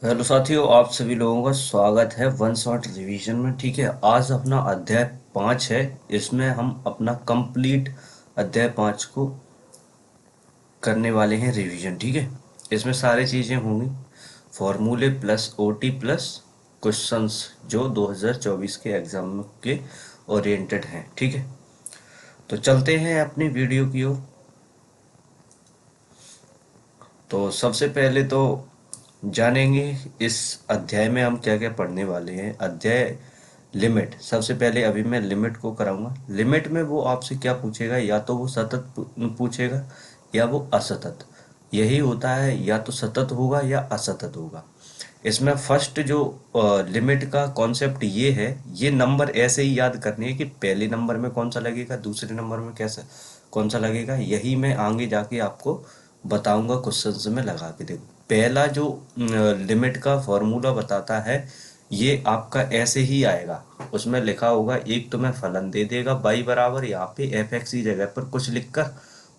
Hello साथियों, आप सभी लोगों का स्वागत है वन शॉट रिवीजन में। ठीक है, आज अपना अध्याय 5 है। इसमें हम अपना कंप्लीट अध्याय 5 को करने वाले हैं रिवीजन। ठीक है, इसमें सारी चीज़ें होंगी, फॉर्मूले प्लस ओटी प्लस क्वेश्चंस जो 2024 के एग्जाम के ओरिएंटेड हैं। ठीक है, तो चलते हैं अपनी वीडियो की ओर। तो सबसे पहले तो जानेंगे इस अध्याय में हम क्या क्या पढ़ने वाले हैं। अध्याय लिमिट, सबसे पहले अभी मैं लिमिट को कराऊंगा। लिमिट में वो आपसे क्या पूछेगा, या तो वो सतत पूछेगा या वो असतत। यही होता है, या तो सतत होगा या असतत होगा। इसमें फर्स्ट जो लिमिट का कॉन्सेप्ट ये है, ये नंबर ऐसे ही याद करने हैं कि पहले नंबर में कौन सा लगेगा, दूसरे नंबर में कैसा कौन सा लगेगा। यही मैं आगे जाके आपको बताऊंगा, क्वेश्चंस में लगा के। देखो, पहला जो लिमिट का फॉर्मूला बताता है, ये आपका ऐसे ही आएगा। उसमें लिखा होगा, एक तुम्हें फलन दे देगा y बराबर, यहाँ पे एफ एक्स की जगह पर कुछ लिखकर,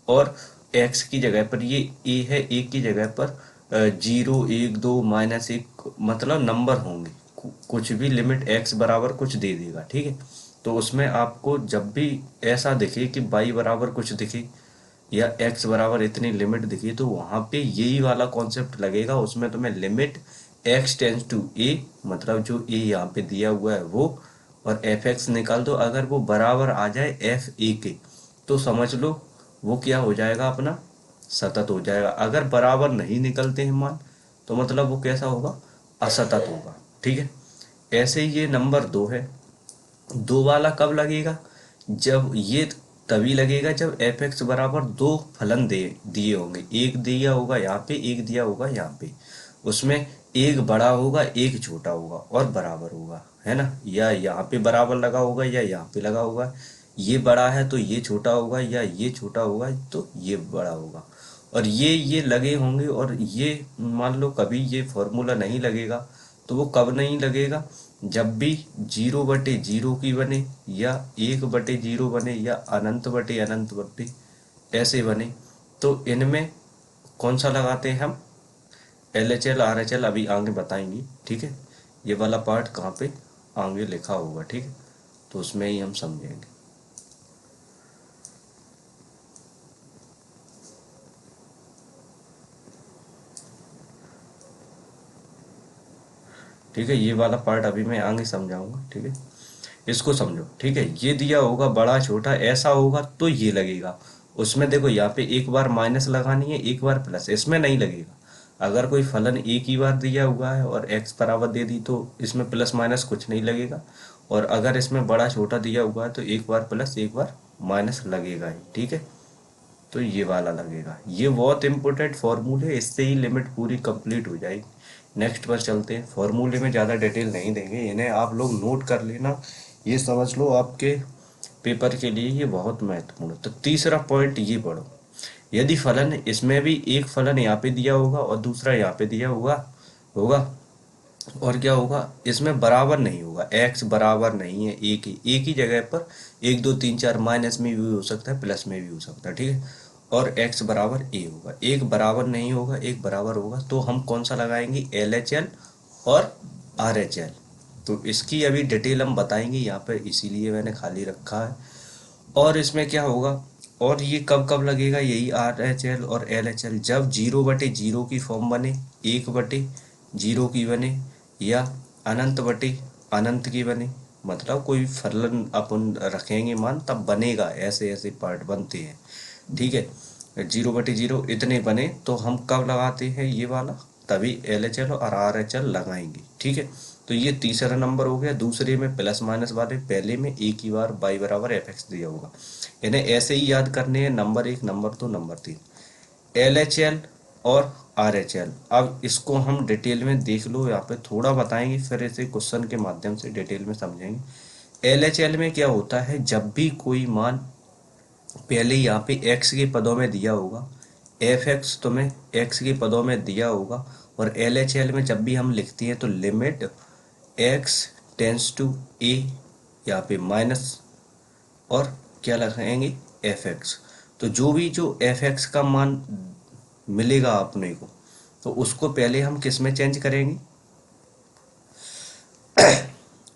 और x की जगह पर ये a है, a की जगह पर 0 1 2 -1 मतलब नंबर होंगे। कुछ भी लिमिट x बराबर कुछ दे देगा। ठीक है, तो उसमें आपको जब भी ऐसा दिखे कि y बराबर कुछ दिखे या x बराबर इतनी लिमिट दिखी, तो वहां पे यही वाला कॉन्सेप्ट लगेगा। उसमें तुम्हें limit x tends to a, मतलब जो a यहाँ पे दिया हुआ है वो, और एफ एक्स निकाल दो। अगर वो बराबर आ जाए एफ ए के, तो समझ लो वो क्या हो जाएगा, अपना सतत हो जाएगा। अगर बराबर नहीं निकलते हैं मान, तो मतलब वो कैसा होगा, असतत होगा। ठीक है, ऐसे ही ये नंबर 2 है। दो वाला कब लगेगा, जब ये तभी लगेगा जब एफ एक्स बराबर दो फलन दे दिए होंगे। एक दिया होगा यहाँ पे, एक दिया होगा यहाँ पे। उसमें एक बड़ा होगा, एक छोटा होगा और बराबर होगा, है ना। या यहाँ पे बराबर लगा होगा या यहाँ पे लगा होगा। ये बड़ा है तो ये छोटा होगा, या ये छोटा होगा तो ये बड़ा होगा। और ये लगे होंगे। और ये मान लो कभी ये फॉर्मूला नहीं लगेगा, तो वो कब नहीं लगेगा, जब भी 0/0 की बने, या 1/0 बने, या अनंत बटे अनंत बटे ऐसे बने। तो इनमें कौन सा लगाते हैं हम, L H L R H L अभी आगे बताएंगे। ठीक है, ये वाला पार्ट कहाँ पे आगे लिखा होगा। ठीक है, तो उसमें ही हम समझेंगे। ठीक है, ये वाला पार्ट अभी मैं आगे समझाऊंगा। ठीक है, इसको समझो। ठीक है, ये दिया होगा बड़ा छोटा ऐसा होगा तो ये लगेगा। उसमें देखो, यहाँ पे एक बार माइनस लगानी है, एक बार प्लस, इसमें नहीं लगेगा। अगर कोई फलन एक ही बार दिया हुआ है और x बराबर दे दी, तो इसमें प्लस माइनस कुछ नहीं लगेगा। और अगर इसमें बड़ा छोटा दिया हुआ है, तो एक बार प्लस एक बार माइनस लगेगा ही। ठीक है, तो ये वाला लगेगा। ये बहुत इंपॉर्टेंट फॉर्मूले, इससे ही लिमिट पूरी कंप्लीट हो जाएगी। नेक्स्ट पर चलते हैं। फॉर्मूले में ज़्यादा डिटेल नहीं देंगे, इन्हें आप लोग नोट कर लेना। ये समझ लो आपके पेपर के लिए ये बहुत महत्वपूर्ण है। तो तीसरा पॉइंट ये पढ़ो, यदि फलन, इसमें भी एक फलन यहाँ पे दिया होगा और दूसरा यहाँ पे दिया होगा होगा और क्या होगा, इसमें बराबर नहीं होगा, x बराबर नहीं है, एक ही जगह पर 1 2 3 4 माइनस में भी हो सकता है, प्लस में भी हो सकता है। ठीक है, और x बराबर a होगा। एक बराबर नहीं होगा, एक बराबर होगा, तो हम कौन सा लगाएंगे, एल एच एल और आर एच एल। तो इसकी अभी डिटेल हम बताएंगे यहाँ पर, इसीलिए मैंने खाली रखा है। और इसमें क्या होगा, और ये कब कब लगेगा, यही आर एच एल और एल एच एल, जब 0/0 की फॉर्म बने, 1/0 की बने, या अनंत बटे अनंत की बने। मतलब कोई फलन अपन रखेंगे मान, तब बनेगा, ऐसे ऐसे पार्ट बनते हैं। ठीक है, 0/0 इतने बने तो हम कब लगाते हैं ये वाला, तभी एल एच एल और आर एच एल लगाएंगे। ठीक है, तो ये तीसरा नंबर हो गया। दूसरे में प्लस माइनस वाले, पहले में एक ही बार y बराबर एफ एक्स दिया होगा। इन्हें ऐसे ही याद करने हैं, number 1 number 2 number 3, L H L और आर एच एल। अब इसको हम डिटेल में देख लो, यहाँ पे थोड़ा बताएंगे, फिर इसे क्वेश्चन के माध्यम से डिटेल में समझेंगे। एल एच एल में क्या होता है, जब भी कोई मान पहले यहाँ पे x के पदों में दिया होगा, एफ एक्स तुम्हें x के पदों में दिया होगा, और एल एच एल में जब भी हम लिखते हैं तो limit x tends to a, यहाँ पे माइनस, और क्या लगाएंगे, एफ एक्स। तो जो एफ एक्स का मान मिलेगा अपने को, तो उसको पहले हम किस में चेंज करेंगे,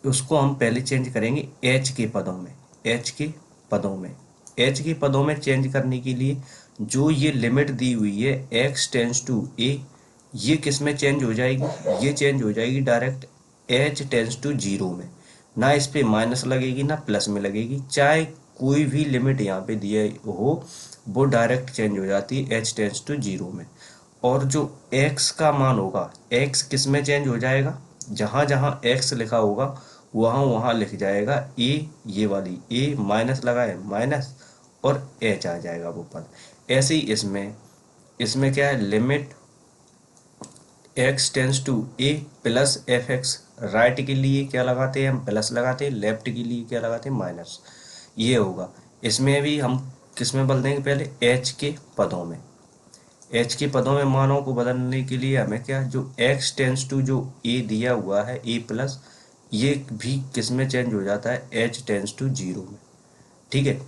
उसको हम पहले चेंज करेंगे एच के पदों में। एच के पदों में, एच के पदों में चेंज करने के लिए जो ये लिमिट दी हुई है x टेंस टू ए, ये किस में चेंज हो जाएगी? ये चेंज हो जाएगी direct h tends to zero में। ना इस पे माइनस लगेगी ना प्लस में लगेगी, चाहे कोई भी लिमिट यहाँ पे दिया हो वो डायरेक्ट चेंज हो जाती है h टेंस टू जीरो में। और जो x का मान होगा, x किस में चेंज हो जाएगा? जहां जहां x लिखा होगा वहां वहां लिख जाएगा a, ये वाली a माइनस लगाए माइनस और h आ जाएगा वो पद। ऐसे ही इसमें क्या है, limit x tends to a plus F X. Right के लिए क्या लगाते हैं हम? प्लस लगाते हैं। लेफ्ट के लिए क्या लगाते हैं? माइनस। ये होगा। इसमें भी हम किस में बदल देंगे? पहले h के पदों में। एच के पदों में मानों को बदलने के लिए हमें क्या, जो एक्स टेंस टू जो ए दिया हुआ है ए प्लस, ये भी किस में चेंज हो जाता है? एच टेंस टू जीरो में। ठीक है।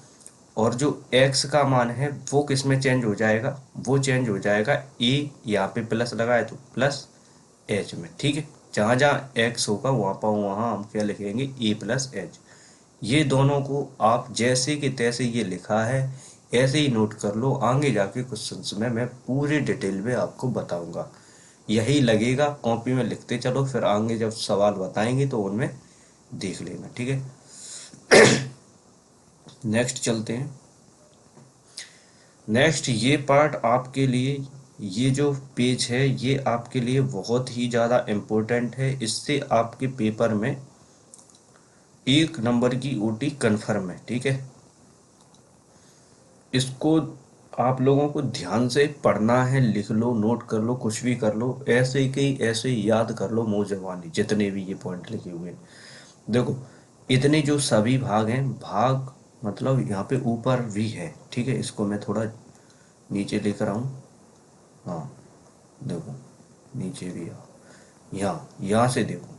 और जो एक्स का मान है वो किस में चेंज हो जाएगा? वो चेंज हो जाएगा ए, यहाँ पे प्लस लगाए तो प्लस एच में। ठीक है। जहाँ जहाँ एक्स होगा वहाँ पर वहाँ हम क्या लिखेंगे? ए प्लस एच। ये दोनों को आप जैसे कि तैसे ये लिखा है ऐसे ही नोट कर लो, आगे जाके क्वेश्चंस में मैं पूरी डिटेल में आपको बताऊंगा। यही लगेगा, कॉपी में लिखते चलो, फिर आगे जब सवाल बताएंगे तो उनमें देख लेना। ठीक है। नेक्स्ट चलते हैं। नेक्स्ट ये पार्ट आपके लिए, ये जो पेज है ये आपके लिए बहुत ही ज़्यादा इम्पोर्टेंट है। इससे आपके पेपर में 1 नंबर की ओटी कन्फर्म है। ठीक है। इसको आप लोगों को ध्यान से पढ़ना है, लिख लो, नोट कर लो, कुछ भी कर लो, ऐसे ही ऐसे ही याद कर लो मुँह ज़बानी जितने भी ये पॉइंट लिखे हुए हैं। देखो, इतने जो सभी भाग हैं, भाग मतलब यहाँ पे ऊपर भी है। ठीक है। इसको मैं थोड़ा नीचे लेकर आऊँ। हाँ, देखो नीचे भी आ, यहाँ यहाँ से देखो,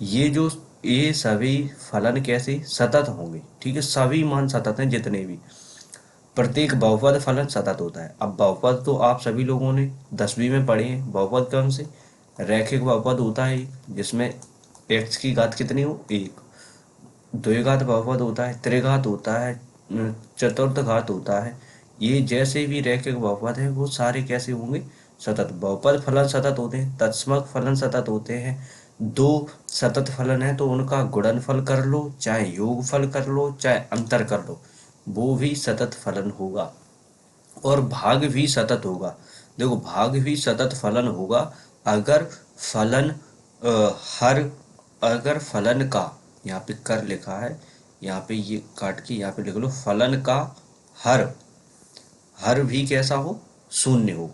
ये जो ये सभी फलन कैसे सतत होंगे? ठीक है। सभी मान सतत हैं जितने भी, प्रत्येक बहुपद फलन सतत होता है। अब बहुपद तो आप सभी लोगों ने 10वीं में पढ़े हैं। बहुपद कौन से? रैखिक बहुपद होता है जिसमें एक्स की घात कितनी हो? एक। द्विघात बहुपद होता है, त्रिघात होता है, चतुर्थ घात होता है। ये जैसे भी रैखिक बहुपद है वो सारे कैसे होंगे? सतत। बहुपद फलन सतत होते हैं, तत्समक फलन सतत होते हैं। दो सतत फलन है तो उनका गुणनफल कर लो, चाहे योगफल कर लो, चाहे अंतर कर लो, वो भी सतत फलन होगा। और भाग भी सतत होगा। देखो, भाग भी सतत फलन होगा अगर फलन हर, अगर फलन का, यहाँ पे कर लिखा है, यहाँ पे ये काट के यहाँ पे लिख लो, फलन का हर, हर भी कैसा हो? शून्य हो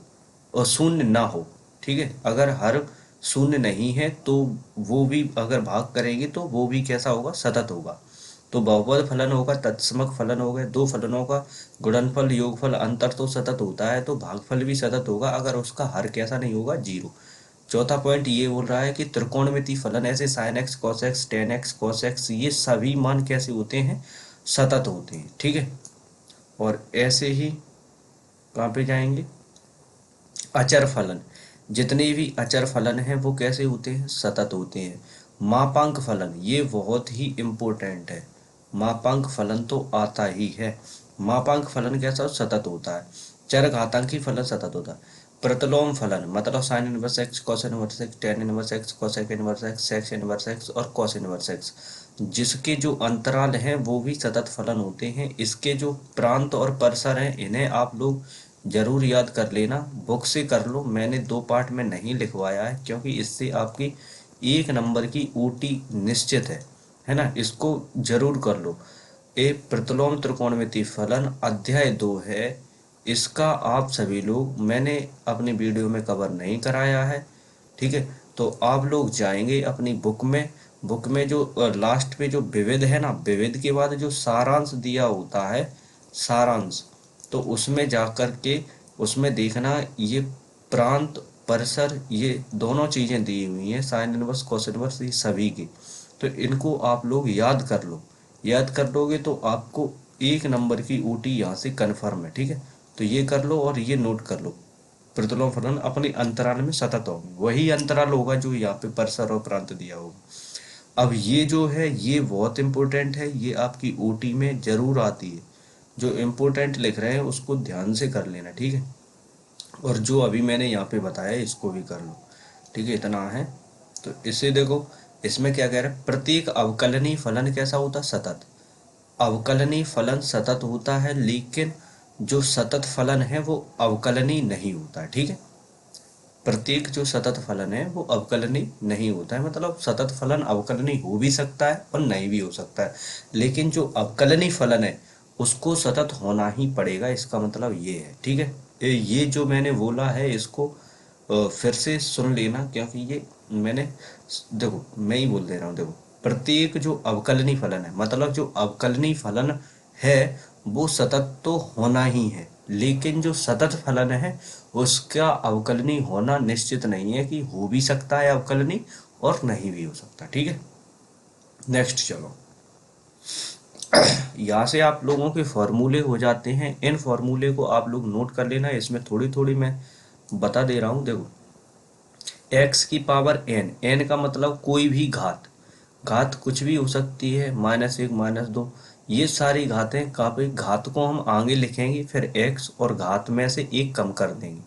और शून्य ना हो। ठीक है। अगर हर शून्य नहीं है तो वो भी अगर भाग करेंगे तो वो भी कैसा होगा? सतत होगा। तो बहुपद फलन होगा, तत्समक फलन हो गए, दो फलनों का गुणनफल योगफल अंतर तो सतत होता है, तो भागफल भी सतत होगा अगर उसका हर कैसा नहीं होगा? जीरो। चौथा पॉइंट ये बोल रहा है कि त्रिकोणमितीय फलन ऐसे sine x cos x tan x cos x, ये सभी मान कैसे होते हैं? सतत होते हैं। ठीक है। और ऐसे ही कहाँ पे जाएंगे? अचर फलन, जितने भी अचर फलन हैं वो कैसे होते हैं? सतत होते हैं। मापांक फलन, ये बहुत ही इम्पोर्टेंट है। मापांक फलन तो आता ही है। मापांक फलन कैसा? सतत होता है। चरघातांकी फलन सतत होता है। प्रतिलोम फलन मतलब sine inverse x cos inverse x tan inverse x cosec inverse x sex inverse x और कॉस इनवर्स एक्स, जिसके जो अंतराल हैं वो भी सतत फलन होते हैं। इसके जो प्रांत और परसर हैं इन्हें आप लोग जरूर याद कर लेना, बुक से कर लो। मैंने 2 पार्ट में नहीं लिखवाया है क्योंकि इससे आपकी 1 नंबर की ओटी निश्चित है ना। इसको जरूर कर लो। एक प्रतिलोम त्रिकोणमितीय फलन अध्याय 2 है, इसका आप सभी लोग, मैंने अपनी वीडियो में कवर नहीं कराया है। ठीक है। तो आप लोग जाएंगे अपनी बुक में, बुक में जो लास्ट में जो विविध है ना, विविध के बाद जो सारांश दिया होता है, सारांश, तो उसमें जाकर के उसमें देखना ये प्रांत परसर ये दोनों चीज़ें दी हुई हैं, साइन इनवर्स कोस इनवर्स, ये सभी की। तो इनको आप लोग याद कर लो। याद कर लोगे तो आपको 1 नंबर की ओटी यहाँ से कन्फर्म है। ठीक है। तो ये कर लो और ये नोट कर लो, प्रतिलोम फलन अपने अंतराल में सतत होंगे, वही अंतराल होगा जो यहाँ पे परसर और प्रांत दिया होगा। अब ये जो है ये बहुत इम्पोर्टेंट है, ये आपकी ओटी में जरूर आती है। जो इम्पोर्टेंट लिख रहे हैं उसको ध्यान से कर लेना, ठीक है। और जो अभी मैंने यहाँ पे बताया इसको भी कर लो, ठीक है, इतना है। तो इसे देखो, इसमें क्या कह रहा है, प्रत्येक अवकलनीय फलन कैसा होता है, सतत। अवकलनीय फलन सतत होता है, लेकिन जो सतत फलन है वो अवकलनीय नहीं होता है, ठीक है। प्रत्येक जो सतत फलन है वो अवकलनीय नहीं होता है, मतलब सतत फलन अवकलनीय हो भी सकता है और नहीं भी हो सकता है, लेकिन जो अवकलनीय फलन है उसको सतत होना ही पड़ेगा, इसका मतलब ये है, ठीक है। ये जो मैंने बोला है इसको फिर से सुन लेना, क्योंकि ये मैंने, देखो मैं ही बोल दे रहा हूँ, देखो प्रत्येक जो अवकलनीय फलन है, मतलब जो अवकलनीय फलन है वो सतत तो होना ही है, लेकिन जो सतत फलन है उसका अवकलनीय होना निश्चित नहीं है, कि हो भी सकता है अवकलनीय और नहीं भी हो सकता, ठीक है। नेक्स्ट चलो, यहाँ से आप लोगों के फॉर्मूले हो जाते हैं, इन फॉर्मूले को आप लोग नोट कर लेना, इसमें थोड़ी थोड़ी मैं बता दे रहा हूँ। देखो, एक्स की पावर एन, एन का मतलब कोई भी घात, घात कुछ भी हो सकती है, -1 -2, ये सारी घातें काफी, घात को हम आगे लिखेंगे, फिर एक्स और घात में से एक कम कर देंगे,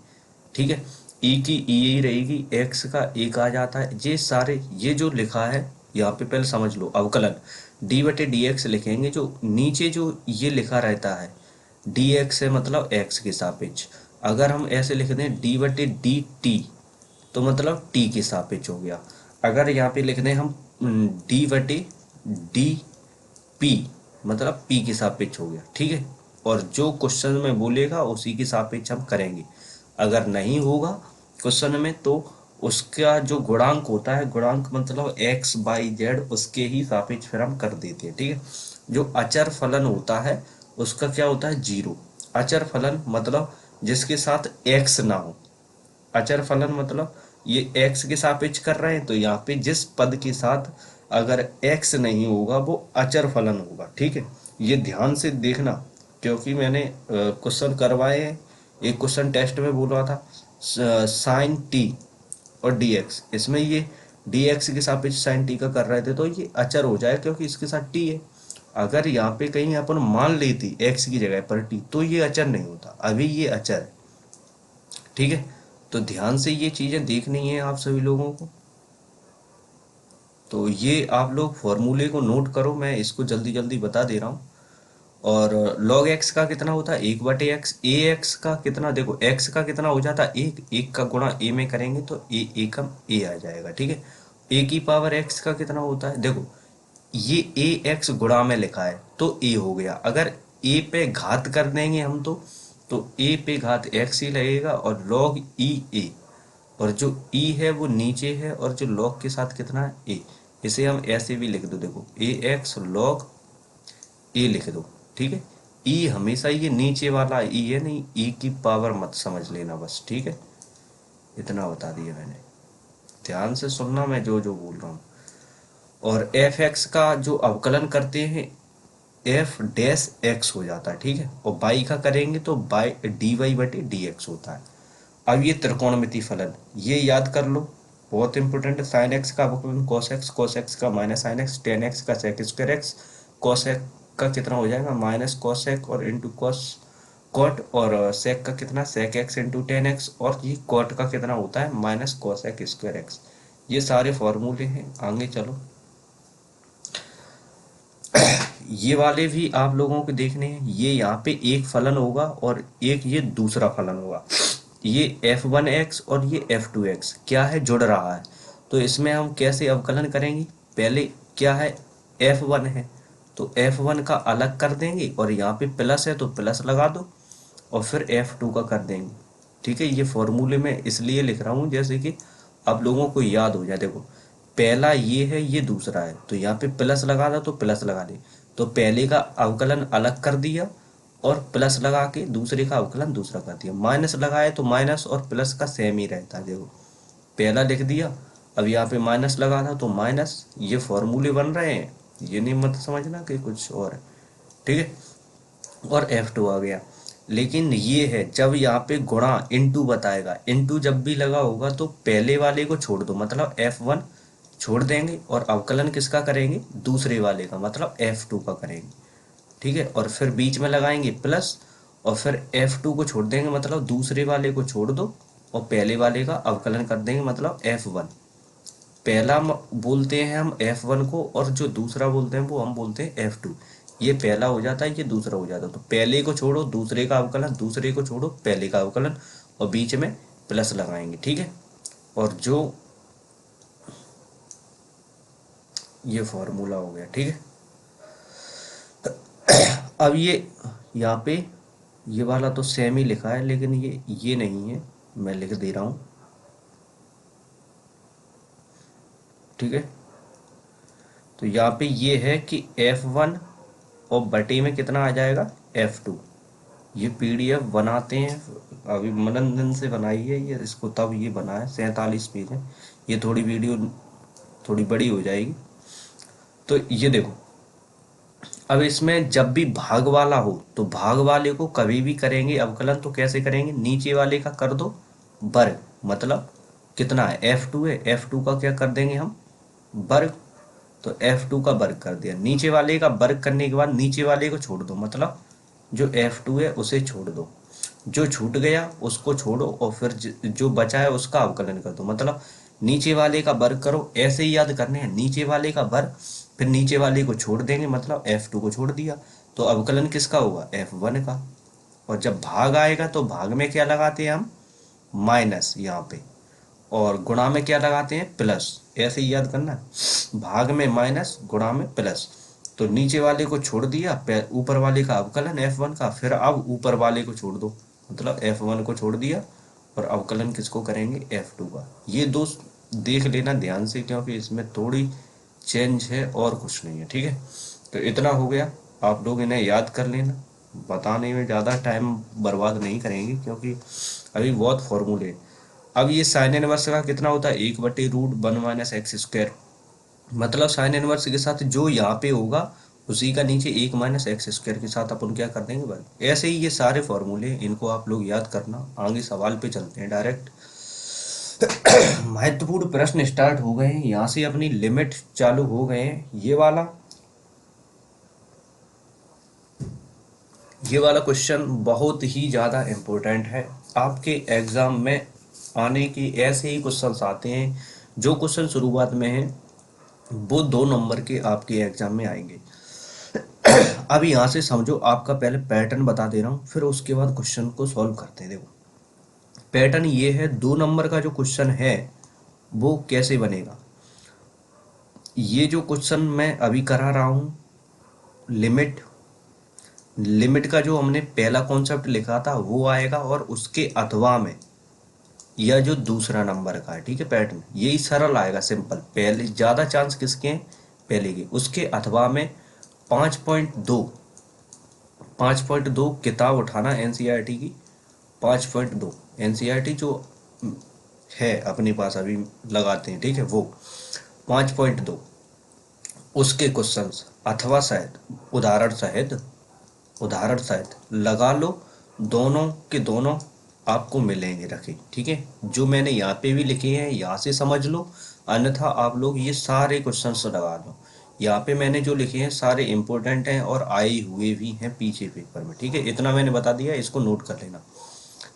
ठीक है। ई की ई ही रहेगी, एक्स का एक आ जाता है, ये सारे ये जो लिखा है यहाँ पे पहले समझ लो, अवकलन डी बटे डी एक्स लिखेंगे, जो नीचे जो ये लिखा रहता है डी एक्स है मतलब एक्स के सापेक्ष, अगर हम ऐसे लिख दें डी बटे डी टी तो मतलब टी के सापेक्ष हो गया। अगर यहाँ पे लिख दें हम डी बटे डी पी मतलब पी के सापेक्ष हो गया, ठीक है। और जो क्वेश्चन में बोलेगा उसी के सापेक्ष हम करेंगे, अगर नहीं होगा क्वेश्चन में तो उसका जो गुणांक होता है, गुणांक मतलब एक्स बाई जेड, उसके ही सापेक्ष फिर हम कर देते हैं, ठीक है। जो अचर फलन होता है उसका क्या होता है, जीरो। अचर फलन मतलब जिसके साथ एक्स ना हो, अचर फलन मतलब ये x के सापेक्ष कर रहे हैं, तो यहाँ पे जिस पद के साथ अगर x नहीं होगा वो अचर फलन होगा, ठीक है। ये ध्यान से देखना, क्योंकि मैंने क्वेश्चन करवाए हैं, एक क्वेश्चन टेस्ट में बोल रहा था साइन टी और dx, इसमें ये dx के सापेक्ष साइन टी का कर रहे थे, तो ये अचर हो जाए क्योंकि इसके साथ t है। अगर यहाँ पे कहीं अपन मान लेती x की जगह पर t, तो ये अचर नहीं होता, अभी ये अचर है, ठीक है। तो ध्यान से ये चीजें देखनी है आप सभी लोगों को। तो ये आप लोग फॉर्मूले को नोट करो, मैं इसको जल्दी जल्दी बता दे रहा हूँ। और log x का कितना होता है, 1/x, ए एक्स का कितना, देखो x का कितना हो जाता है, एक, एक का गुणा a में करेंगे तो a एकम a आ जाएगा, ठीक है। a की पावर x का कितना होता है, देखो ये ए एक्स गुणा में लिखा है तो a हो गया, अगर a पे घात कर देंगे हम तो a पे घात x ही लगेगा, और log e a, और जो e है वो नीचे है, और जो log के साथ कितना है a, इसे हम ऐसे भी लिख दो, देखो ए एक्स log a लिख दो, ठीक है। e हमेशा ये नीचे वाला e है, नहीं e की पावर मत समझ लेना बस, ठीक है। इतना बता दिया मैंने, ध्यान से सुनना मैं जो जो बोल रहा हूँ। और एफ एक्स का जो अवकलन करते हैं एफ डैश एक्स हो जाता है, ठीक है। और बाई का करेंगे तो बाई डी वाई बटे डी एक्स होता है। अब ये त्रिकोणमिति फलन ये याद कर लो, बहुत इंपॉर्टेंट है। साइन एक्स का अवकलन कॉस एक्स का minus sine x, tan x का sec square x, cos x का कितना हो जाएगा माइनस कॉस एक्स और इंटू कॉस कॉट, और सेक का कितना sec x into tan x, और ये कॉट का कितना होता है minus cos x square x. ये सारे फॉर्मूले हैं, आगे चलो। ये वाले भी आप लोगों को देखने हैं, ये यहाँ पे एक फलन होगा और एक ये दूसरा फलन होगा, ये f1x और ये f2x क्या है, जुड़ रहा है। तो इसमें हम कैसे अवकलन करेंगे, पहले क्या है f1 है तो f1 का अलग कर देंगे, और यहाँ पे प्लस है तो प्लस लगा दो, और फिर f2 का कर देंगे, ठीक है। ये फॉर्मूले में इसलिए लिख रहा हूँ जैसे कि आप लोगों को याद हो जाए। देखो पहला ये है, ये दूसरा है, तो यहाँ पे प्लस लगा दो तो प्लस लगा दे, तो पहले का अवकलन अलग कर दिया और प्लस लगा के दूसरे का अवकलन दूसरा कर दिया। माइनस लगाए तो माइनस और प्लस का सेम ही रहता है, देखो पहला लिख दिया, अब यहाँ पे माइनस लगा था तो माइनस, ये फॉर्मूले बन रहे हैं, ये नहीं मत समझना कि कुछ और है, ठीक है। और F2 आ गया। लेकिन ये है जब यहाँ पे गुणा इनटू बताएगा, इनटू जब भी लगा होगा तो पहले वाले को छोड़ दो, मतलब F1 छोड़ देंगे और अवकलन किसका करेंगे, दूसरे वाले का, मतलब F2 का करेंगे, ठीक है। और फिर बीच में लगाएंगे प्लस, और फिर F2 को छोड़ देंगे, मतलब दूसरे वाले को छोड़ दो, और पहले वाले का अवकलन कर देंगे, मतलब F1। पहला बोलते हैं हम F1 को, और जो दूसरा बोलते हैं वो हम बोलते हैं F2। ये पहला हो जाता है, ये दूसरा हो जाता है। तो पहले को छोड़ो दूसरे का अवकलन, दूसरे को छोड़ो पहले का अवकलन, और बीच में प्लस लगाएंगे, ठीक है। और जो ये फॉर्मूला हो गया, ठीक है। अब ये यहाँ पे ये वाला तो सेम ही लिखा है, लेकिन ये नहीं है, मैं लिख दे रहा हूँ, ठीक है। तो यहाँ पे ये है कि F1 और बटे में कितना आ जाएगा, F2। ये PDF बनाते हैं, अभी मनन से बनाई है ये, इसको तब ये बना है, 47 पेज है। ये थोड़ी वीडियो थोड़ी बड़ी हो जाएगी। तो ये देखो, अब इसमें जब भी भाग वाला हो तो भाग वाले को कभी भी करेंगे अवकलन, तो कैसे करेंगे, नीचे वाले का कर दो वर्ग, मतलब कितना है, F2 है, F2 का क्या कर देंगे हम, वर्ग। तो F2 का वर्ग कर दिया, नीचे वाले का वर्ग करने के बाद नीचे वाले को छोड़ दो, मतलब जो F2 है उसे छोड़ दो, जो छूट गया उसको छोड़ो, और फिर जो बचा है उसका अवकलन कर दो, मतलब नीचे वाले का वर्ग करो। ऐसे ही याद करने हैं, नीचे वाले का वर्ग, फिर नीचे वाले को छोड़ देंगे, मतलब F2 को छोड़ दिया, तो अवकलन किसका होगा, F1 का। और जब भाग आएगा तो भाग में क्या लगाते हैं हम, माइनस यहाँ पे, और गुणा में क्या लगाते हैं, प्लस। ऐसे ही याद करना, भाग में माइनस, गुणा में प्लस। तो नीचे वाले को छोड़ दिया, ऊपर वाले का अवकलन F1 का, फिर अब ऊपर वाले को छोड़ दो, मतलब F1 को छोड़ दिया, और अवकलन किसको करेंगे, F2 का। ये दो देख लेना ध्यान से, क्योंकि इसमें थोड़ी चेंज है और कुछ नहीं है, ठीक है। तो इतना हो गया, आप लोग इन्हें याद कर लेना, बताने में ज़्यादा टाइम बर्बाद नहीं करेंगे, क्योंकि अभी बहुत फॉर्मूले। अब ये साइन इनवर्स का कितना होता है, 1/√1 - x², मतलब साइन इनवर्स के साथ जो यहाँ पे होगा उसी का नीचे 1 - x² के साथ अपन क्या कर देंगे, वर्ग। ऐसे ही ये सारे फॉर्मूले, इनको आप लोग याद करना। आगे सवाल पे चलते हैं डायरेक्ट। महत्वपूर्ण प्रश्न स्टार्ट हो गए हैं, यहाँ से अपनी लिमिट चालू हो गए हैं। ये वाला क्वेश्चन बहुत ही ज़्यादा इम्पोर्टेंट है, आपके एग्जाम में आने की ऐसे ही क्वेश्चंस आते हैं। जो क्वेश्चन शुरुआत में हैं वो 2 नंबर के आपके एग्जाम में आएंगे। अब यहाँ से समझो, आपका पहले पैटर्न बता दे रहा हूँ, फिर उसके बाद क्वेश्चन को सॉल्व करते हैं। देखो पैटर्न ये है, 2 नंबर का जो क्वेश्चन है वो कैसे बनेगा। ये जो क्वेश्चन मैं अभी करा रहा हूँ, लिमिट का जो हमने पहला कॉन्सेप्ट लिखा था वो आएगा, और उसके अथवा में या जो दूसरा नंबर का है, ठीक है, पैटर्न यही सरल आएगा, सिंपल। पहले ज़्यादा चांस किसके हैं, पहले के। उसके अथवा में 5.2 5.2 किताब उठाना एनसीईआरटी की, 5.2 एनसीईआरटी जो है अपने पास अभी लगाते हैं, ठीक है, वो 5.2 उसके क्वेश्चंस, अथवा सहित, उदाहरण सहित लगा लो, दोनों के दोनों आपको मिलेंगे रखे, ठीक है। जो मैंने यहाँ पे भी लिखे हैं यहाँ से समझ लो, अन्यथा आप लोग ये सारे क्वेश्चंस लगा लो। यहाँ पे मैंने जो लिखे हैं सारे इंपॉर्टेंट हैं और आए हुए भी हैं पीछे पेपर में, ठीक है। इतना मैंने बता दिया, इसको नोट कर लेना,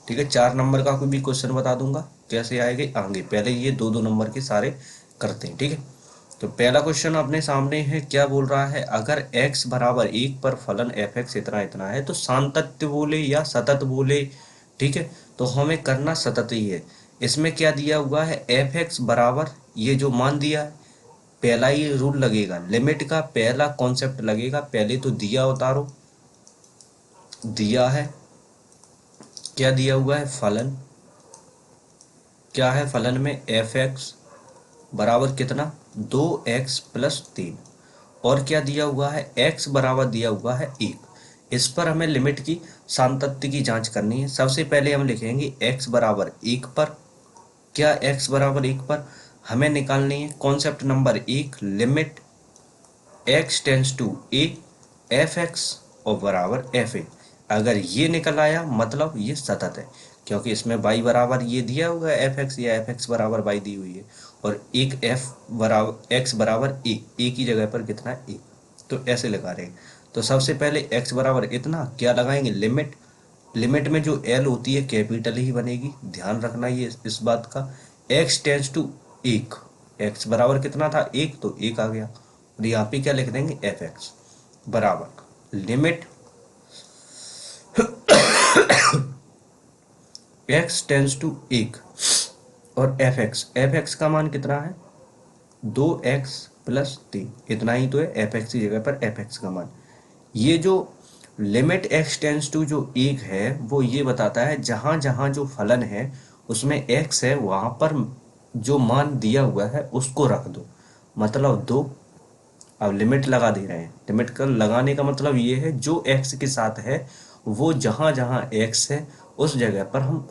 ठीक है। 4 नंबर का कोई भी क्वेश्चन बता दूंगा कैसे आएंगे आगे, पहले ये 2-2 नंबर के सारे करते हैं, ठीक है। तो पहला क्वेश्चन अपने सामने है, क्या बोल रहा है, अगर x = 1 पर फलन f(x) इतना इतना है तो सातत्य बोले या सतत बोले, ठीक है। तो हमें करना सतत ही है। इसमें क्या दिया हुआ है, f(x) बराबर, ये जो मान दिया है, पहला ही रूल लगेगा, लिमिट का पहला कॉन्सेप्ट लगेगा। पहले तो दिया उतारो, दिया है, क्या दिया हुआ है, फलन, क्या है फलन में, f(x) बराबर कितना, 2x + 3, और क्या दिया हुआ है, x बराबर दिया हुआ है 1। इस पर हमें लिमिट की सातत्य की जांच करनी है। सबसे पहले हम लिखेंगे x बराबर 1 पर, क्या x बराबर 1 पर हमें निकालनी है concept number 1, limit x tends to a f(x) और बराबर fa। अगर ये निकल आया मतलब ये सतत है, क्योंकि इसमें y बराबर ये दिया हुआ है f(x) या f(x) बराबर y दी हुई है, और एक एफ बराबर एक्स बराबर ए की जगह पर कितना है ए। तो ऐसे लगा रहे हैं। तो सबसे पहले एक्स बराबर इतना क्या लगाएंगे लिमिट। लिमिट में जो एल होती है कैपिटल ही बनेगी, ध्यान रखना ये इस बात का। एक्स टेंस टू एक, एक्स बराबर कितना था एक, तो एक आ गया। और यहाँ पे क्या लिख देंगे एफ एक्स बराबर लिमिट एक्स टेंस टू एक और एफ एक्स का मान कितना है 2x+3, इतना ही तो है। एफ एक्स की जगह पर एफ एक्स का मान, ये जो लिमिट एक्स टेंस टू जो एक है वो ये बताता है जहां जहां जो फलन है उसमें एक्स है वहां पर जो मान दिया हुआ है उसको रख दो, मतलब दो। अब लिमिट लगा दे रहे हैं, लिमिट का लगाने का मतलब ये है जो एक्स के साथ है वो जहां जहां एक्स है उस जगह पर हम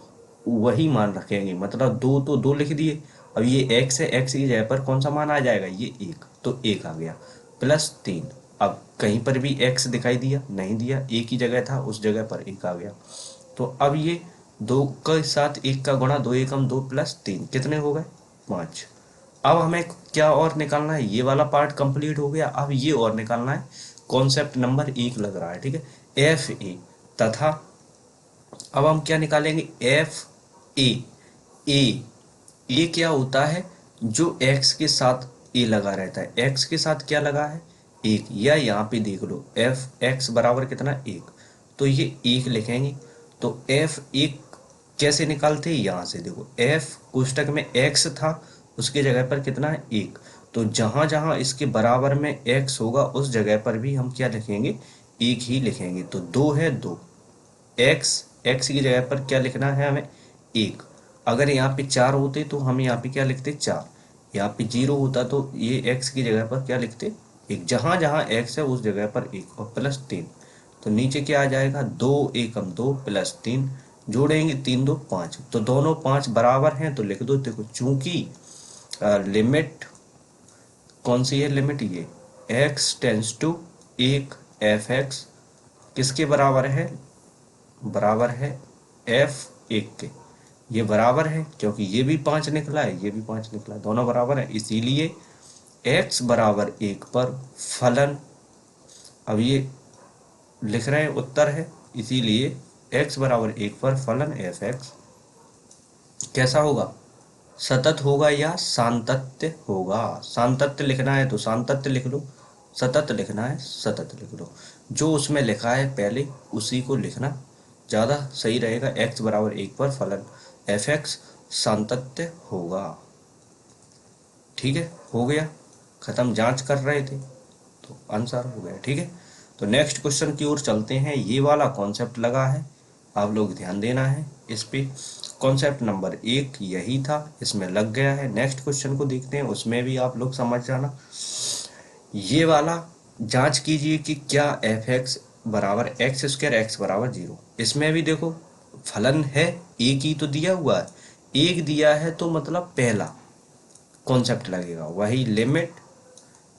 वही मान रखेंगे, मतलब दो तो दो लिख दिए। अब ये एक्स है, एक्स की जगह पर कौन सा मान आ जाएगा ये एक, तो एक आ गया +3। अब कहीं पर भी एक्स दिखाई दिया नहीं दिया, एक ही जगह था उस जगह पर एक आ गया। तो अब ये दो के साथ एक का गुणा, दो एकम दो +3 कितने हो गए 5। अब हमें क्या और निकालना है, ये वाला पार्ट कंप्लीट हो गया। अब ये और निकालना है, कॉन्सेप्ट नंबर 1 लग रहा है, ठीक है, एफ ए तथा। अब हम क्या निकालेंगे एफ ए। ए ए क्या होता है, जो एक्स के साथ ए लगा रहता है, एक्स के साथ क्या लगा है एक, या यहाँ पे देख लो एफ एक्स बराबर कितना एक, तो ये एक लिखेंगे। तो एफ एक कैसे निकालते हैं, यहाँ से देखो एफ कोष्टक में एक्स था उसके जगह पर कितना है एक, तो जहां जहां इसके बराबर में एक्स होगा उस जगह पर भी हम क्या लिखेंगे एक ही लिखेंगे। तो दो है दो, एक्स एक्स की जगह पर क्या लिखना है हमें एक। अगर यहाँ पे चार होते तो हम यहाँ पे क्या लिखते चार, यहाँ पे जीरो होता तो ये एक्स की जगह पर क्या लिखते एक, जहां जहां एक्स है उस जगह पर एक और +3। तो नीचे क्या आ जाएगा दो एकम दो +3, जोड़ेंगे तीन दो पाँच, तो दोनों पाँच बराबर हैं तो लिख दो। देखो चूंकि लिमिट कौन सी है लिमिट, ये एक्स टेंस टू एक एफ एक्स किसके बराबर है, बराबर है एफ एक के। ये बराबर है क्योंकि ये भी 5 निकला है ये भी 5 निकला है, दोनों बराबर है, इसीलिए x बराबर एक पर फलन, अब ये लिख रहे हैं उत्तर है, इसीलिए x बराबर एक पर फलन एफ एक्स कैसा होगा, सतत होगा या सांतत्य होगा। सांतत्य लिखना है तो सांतत्य लिख लो, सतत लिखना है सतत लिख लो। जो उसमें लिखा है पहले उसी को लिखना ज़्यादा सही रहेगा। x बराबर एक पर फलन एफ एक्स सांतत्य होगा। ठीक है, हो गया खत्म, जांच कर रहे थे तो आंसर हो गया। ठीक है, तो नेक्स्ट क्वेश्चन की ओर चलते हैं। ये वाला कॉन्सेप्ट लगा है, आप लोग ध्यान देना है इस पे। कॉन्सेप्ट नंबर 1 यही था, इसमें लग गया है। नेक्स्ट क्वेश्चन को देखते हैं, उसमें भी आप लोग समझ जाना। ये वाला जांच कीजिए कि क्या एफ एक्स बराबर एक्स स्क्वायर एक्स बराबर 0। इसमें भी देखो फलन है एक ही तो दिया हुआ है, एक दिया है तो मतलब पहला कॉन्सेप्ट लगेगा वही, लिमिट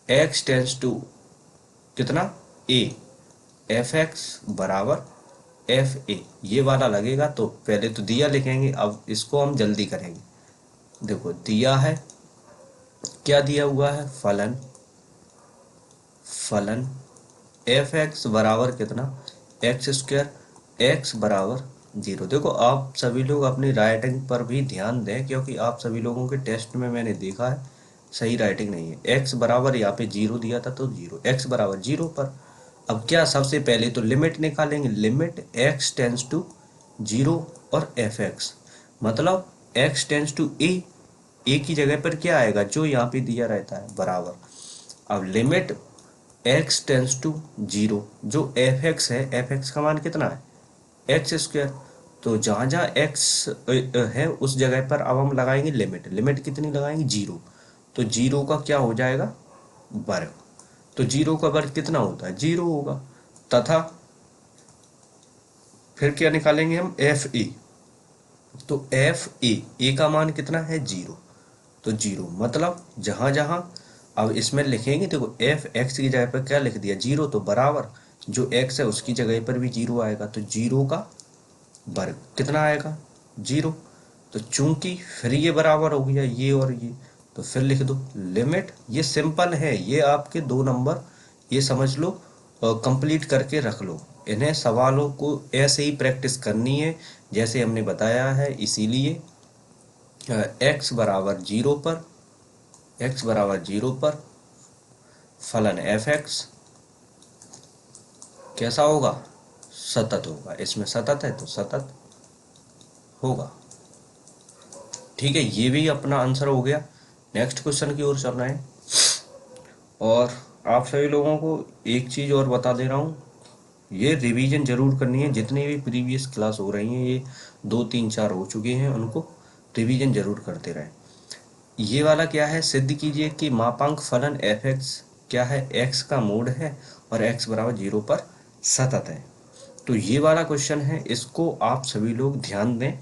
एक्स टेंस टू कितना ए एफ एक्स बराबर एफ ए, ये वाला लगेगा। तो पहले तो दिया लिखेंगे, अब इसको हम जल्दी करेंगे। देखो दिया है, क्या दिया हुआ है फलन, फलन एफ एक्स बराबर कितना एक्स स्क्वायर एक्स बराबर 0। देखो आप सभी लोग अपनी राइटिंग पर भी ध्यान दें, क्योंकि आप सभी लोगों के टेस्ट में मैंने देखा है सही राइटिंग नहीं है। एक्स बराबर यहाँ पे 0 दिया था तो 0, एक्स बराबर 0 पर अब क्या सबसे पहले तो लिमिट निकालेंगे, लिमिट एक्स टेंस टू 0 और एफ एक्स, मतलब एक्स टेंस टू ए की जगह पर क्या आएगा जो यहाँ पे दिया रहता है बराबर। अब लिमिट एक्स टेंस टू 0, जो एफ एक्स है एफ एक्स का मान कितना है एक्स स्क्वायर, तो जहाँ जहाँ एक्स है उस जगह पर अब हम लगाएंगे लिमिट, लिमिट कितनी लगाएंगे 0, तो 0 का क्या हो जाएगा वर्ग, तो 0 का वर्ग कितना होता है 0 होगा। तथा फिर क्या निकालेंगे हम एफ ए, तो एफ ए का मान कितना है 0, तो 0 मतलब जहां जहां अब इसमें लिखेंगे, देखो एफ एक्स की जगह पर क्या लिख दिया 0, तो बराबर जो एक्स है उसकी जगह पर भी 0 आएगा, तो 0 का वर्ग कितना आएगा 0। तो चूंकि फिर ये बराबर हो गया ये और ये, तो फिर लिख दो लिमिट, ये सिंपल है, ये आपके 2 नंबर ये समझ लो कंप्लीट करके रख लो। इन्हें सवालों को ऐसे ही प्रैक्टिस करनी है जैसे हमने बताया है। इसीलिए x बराबर 0 पर, x बराबर 0 पर फलन fx कैसा होगा, सतत होगा। इसमें सतत है तो सतत होगा। ठीक है, ये भी अपना आंसर हो गया। नेक्स्ट क्वेश्चन की ओर चलना है। और आप सभी लोगों को एक चीज़ और बता दे रहा हूँ, ये रिवीजन जरूर करनी है। जितनी भी प्रीवियस क्लास हो रही हैं, ये 2 3 4 हो चुके हैं, उनको रिवीजन जरूर करते रहें। ये वाला क्या है, सिद्ध कीजिए कि मापांक फलन एफ एक्स क्या है, एक्स का मूड है और एक्स बराबर 0 पर सतत है। तो ये वाला क्वेश्चन है, इसको आप सभी लोग ध्यान दें।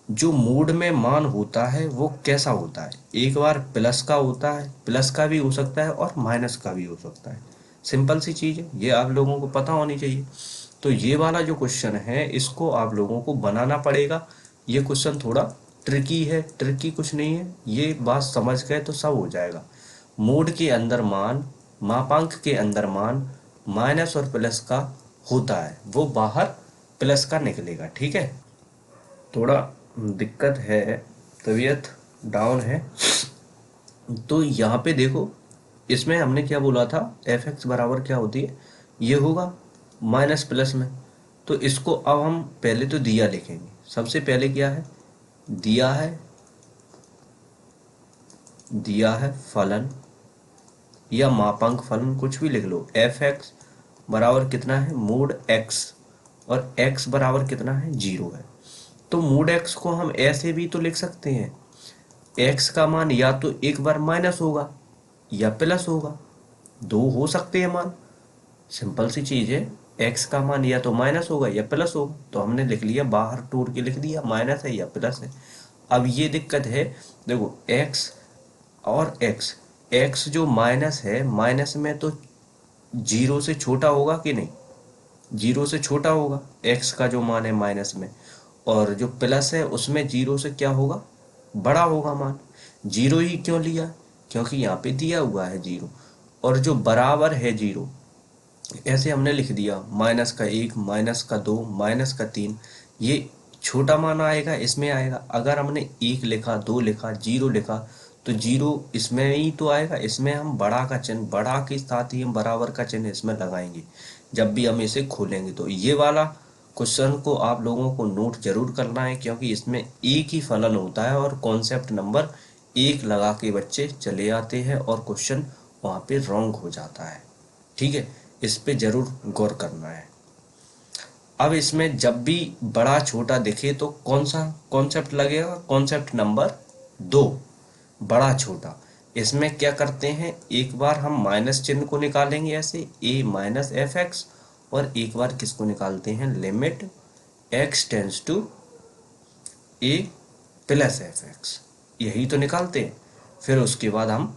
जो मूड में मान होता है वो कैसा होता है, एक बार प्लस का होता है, प्लस का भी हो सकता है और माइनस का भी हो सकता है। सिंपल सी चीज़ है, ये आप लोगों को पता होनी चाहिए। तो ये वाला जो क्वेश्चन है इसको आप लोगों को बनाना पड़ेगा। ये क्वेश्चन थोड़ा ट्रिकी है, ट्रिकी कुछ नहीं है, ये बात समझ गए तो सब हो जाएगा। मूड के अंदर मान, मापांक के अंदर मान माइनस और प्लस का होता है, वो बाहर प्लस का निकलेगा। ठीक है, थोड़ा दिक्कत है, तबीयत डाउन है। तो यहाँ पे देखो, इसमें हमने क्या बोला था, एफ एक्स बराबर क्या होती है, ये होगा माइनस प्लस में। तो इसको अब हम पहले तो दिया लिखेंगे। सबसे पहले क्या है, दिया है फलन या मापांक फलन, कुछ भी लिख लो। एफ एक्स बराबर कितना है, मूड एक्स, और एक्स बराबर कितना है, 0 है। तो मूड एक्स को हम ऐसे भी तो लिख सकते हैं, एक्स का मान या तो एक बार माइनस होगा या प्लस होगा, 2 हो सकते हैं मान। सिंपल सी चीज है, एक्स का मान या तो माइनस होगा या प्लस होगा। तो हमने लिख लिया, बाहर टूर के लिख दिया, माइनस है या प्लस है। अब ये दिक्कत है, देखो एक्स और एक्स, एक्स जो माइनस है, माइनस में तो 0 से छोटा होगा कि नहीं, 0 से छोटा होगा एक्स का जो मान है माइनस में। और जो प्लस है उसमें 0 से क्या होगा, बड़ा होगा मान। 0 ही क्यों लिया, क्योंकि यहाँ पे दिया हुआ है 0। और जो बराबर है 0, ऐसे हमने लिख दिया, माइनस का 1, माइनस का 2, माइनस का 3, ये छोटा मान आएगा, इसमें आएगा। अगर हमने 1 लिखा, 2 लिखा, 0 लिखा, तो 0 इसमें ही तो आएगा। इसमें हम बड़ा का चिन्ह, बड़ा के साथ ही हम बराबर का चिन्ह इसमें लगाएंगे जब भी हम इसे खोलेंगे। तो ये वाला क्वेश्चन को आप लोगों को नोट जरूर करना है, क्योंकि इसमें एक ही फलन होता है और कॉन्सेप्ट नंबर 1 लगा के बच्चे चले आते हैं और क्वेश्चन वहाँ पे रॉन्ग हो जाता है। ठीक है, इस पे जरूर गौर करना है। अब इसमें जब भी बड़ा छोटा दिखे तो कौन सा कॉन्सेप्ट लगेगा, कॉन्सेप्ट नंबर 2, बड़ा छोटा। इसमें क्या करते हैं, एक बार हम माइनस चिन्ह को निकालेंगे ऐसे, a माइनस एफ एक्स, और एक बार किसको निकालते हैं, limit x tends to a plus F X, यही तो निकालते हैं। फिर उसके बाद हम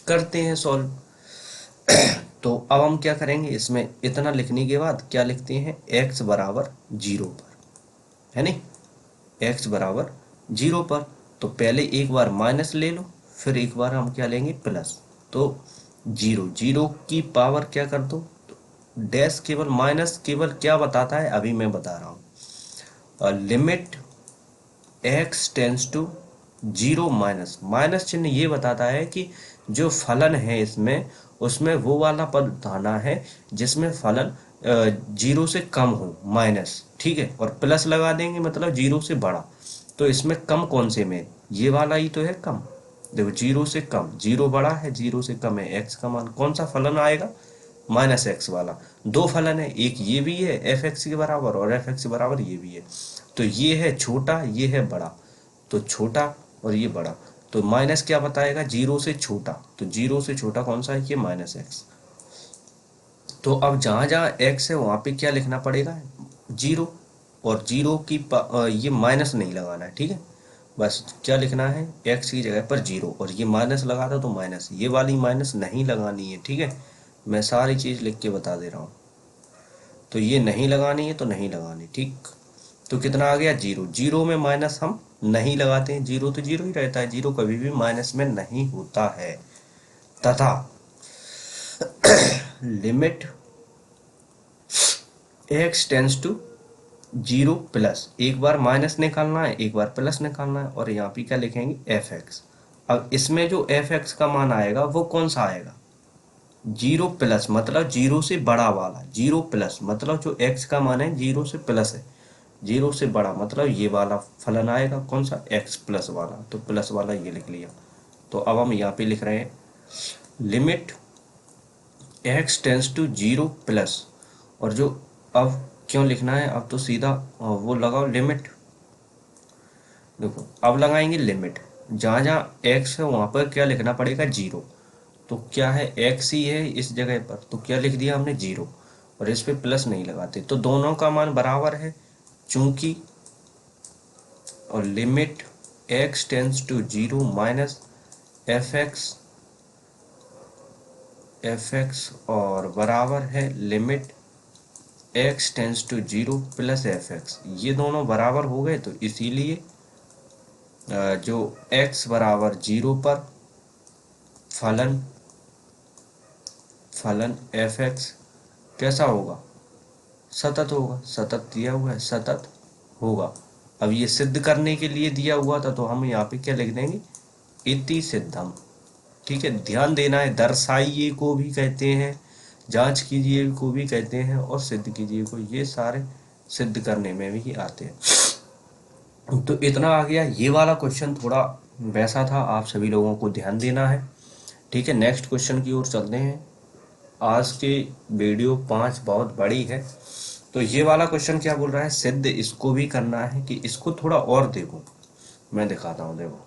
करते हैं सॉल्व। तो अब हम क्या करेंगे, इसमें इतना लिखने के बाद क्या लिखते हैं, x बराबर 0 पर, है नहीं, x बराबर 0 पर। तो पहले एक बार माइनस ले लो, फिर एक बार हम क्या लेंगे, प्लस। तो 0, 0 की पावर क्या कर दो, डैश केवल माइनस केवल क्या बताता है, अभी मैं बता रहा हूँ। Limit x tends to 0 minus, minus चिन्ह ये बताता है कि जो फलन है इसमें, उसमें वो वाला पद आना है जिसमें फलन 0 से कम हो, माइनस। ठीक है, और प्लस लगा देंगे मतलब 0 से बड़ा। तो इसमें कम कौन से में, ये वाला ही तो है कम। देखो 0 से कम, 0 बड़ा है, 0 से कम है, x का मान कौन सा फलन आएगा, माइनस एक्स वाला। 2 फलन है, एक ये भी है एफ एक्स के बराबर और एफ एक्स के बराबर ये भी है। तो ये है छोटा, ये है बड़ा। तो छोटा और ये बड़ा, तो माइनस क्या बताएगा, 0 से छोटा। तो 0 से छोटा कौन सा है, ये माइनस एक्स। तो अब जहां जहां एक्स है वहां पे क्या लिखना पड़ेगा, 0। और 0 की ये माइनस नहीं लगाना है। ठीक है, बस क्या लिखना है, एक्स की जगह पर 0, और ये माइनस लगा था तो माइनस, ये वाली माइनस नहीं लगानी है। ठीक है, मैं सारी चीज लिख के बता दे रहा हूँ। तो ये नहीं लगानी है तो नहीं लगानी, ठीक। तो कितना आ गया, जीरो। जीरो में माइनस हम नहीं लगाते हैं, जीरो तो जीरो ही रहता है, जीरो कभी भी माइनस में नहीं होता है। तथा limit X tends to zero plus, एक बार माइनस निकालना है, एक बार प्लस निकालना है, और यहाँ पे क्या लिखेंगे, एफ एक्स। अब इसमें जो एफ एक्स का मान आएगा वो कौन सा आएगा, जीरो प्लस, मतलब जीरो से बड़ा वाला, जीरो प्लस मतलब जो एक्स का मान है जीरो से प्लस है, जीरो से बड़ा मतलब ये वाला फलन आएगा, कौन सा, एक्स प्लस वाला, तो प्लस वाला ये लिख लिया। तो अब हम यहाँ पे लिख रहे हैं limit X tends to zero plus, और जो अब क्यों लिखना है, अब तो सीधा वो लगाओ लिमिट। देखो अब लगाएंगे लिमिट, जहाँ जहाँ एक्स है वहाँ पर क्या लिखना पड़ेगा, जीरो। तो क्या है, एक्स ही है इस जगह पर, तो क्या लिख दिया हमने, जीरो, और इस पे प्लस नहीं लगाते, तो दोनों का मान बराबर है, चूंकि, और limit X tends to zero minus F X और बराबर है limit X tends to zero plus F X. ये दोनों बराबर हो गए, तो इसीलिए जो x बराबर जीरो पर फलन फलन एफ एक्स कैसा होगा, सतत होगा, सतत दिया हुआ है, सतत होगा। अब ये सिद्ध करने के लिए दिया हुआ था, तो हम यहाँ पे क्या लिख देंगे, इति सिद्धम। ठीक है, ध्यान देना है, दर्शाइए को भी कहते हैं, जांच कीजिए को भी कहते हैं, और सिद्ध कीजिए को, ये सारे सिद्ध करने में भी आते हैं। तो इतना आ गया, ये वाला क्वेश्चन थोड़ा वैसा था, आप सभी लोगों को ध्यान देना है। ठीक है, नेक्स्ट क्वेश्चन की ओर चलते हैं। आज के वीडियो 5 बहुत बड़ी है, तो ये वाला क्वेश्चन क्या बोल रहा है, सिद्ध इसको भी करना है, कि इसको थोड़ा और देखो, मैं दिखाता हूँ। देखो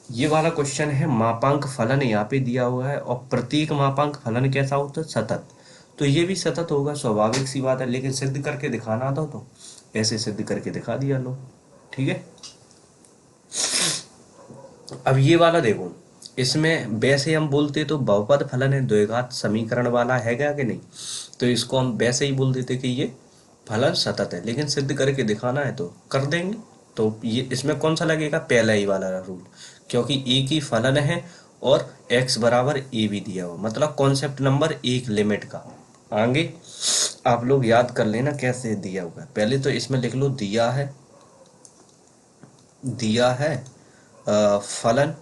ये वाला क्वेश्चन है, मापांक फलन यहाँ पे दिया हुआ है, और प्रतीक मापांक फलन कैसा होता है, सतत। तो ये भी सतत होगा, स्वाभाविक सी बात है, लेकिन सिद्ध करके दिखाना था, तो ऐसे सिद्ध करके दिखा दिया लो। ठीक है, अब ये वाला देखो, इसमें वैसे हम बोलते तो बहुपद फलन है, द्विघात समीकरण वाला है क्या कि नहीं, तो इसको हम वैसे ही बोल देते कि ये फलन सतत है, लेकिन सिद्ध करके दिखाना है तो कर देंगे। तो ये इसमें कौन सा लगेगा, पहला ही वाला रूल, क्योंकि एक ही फलन है और x बराबर a भी दिया हुआ, मतलब कॉन्सेप्ट नंबर 1 लिमिट का। आगे आप लोग याद कर लेना कैसे दिया हुआ है, पहले तो इसमें लिख लो, दिया है फलन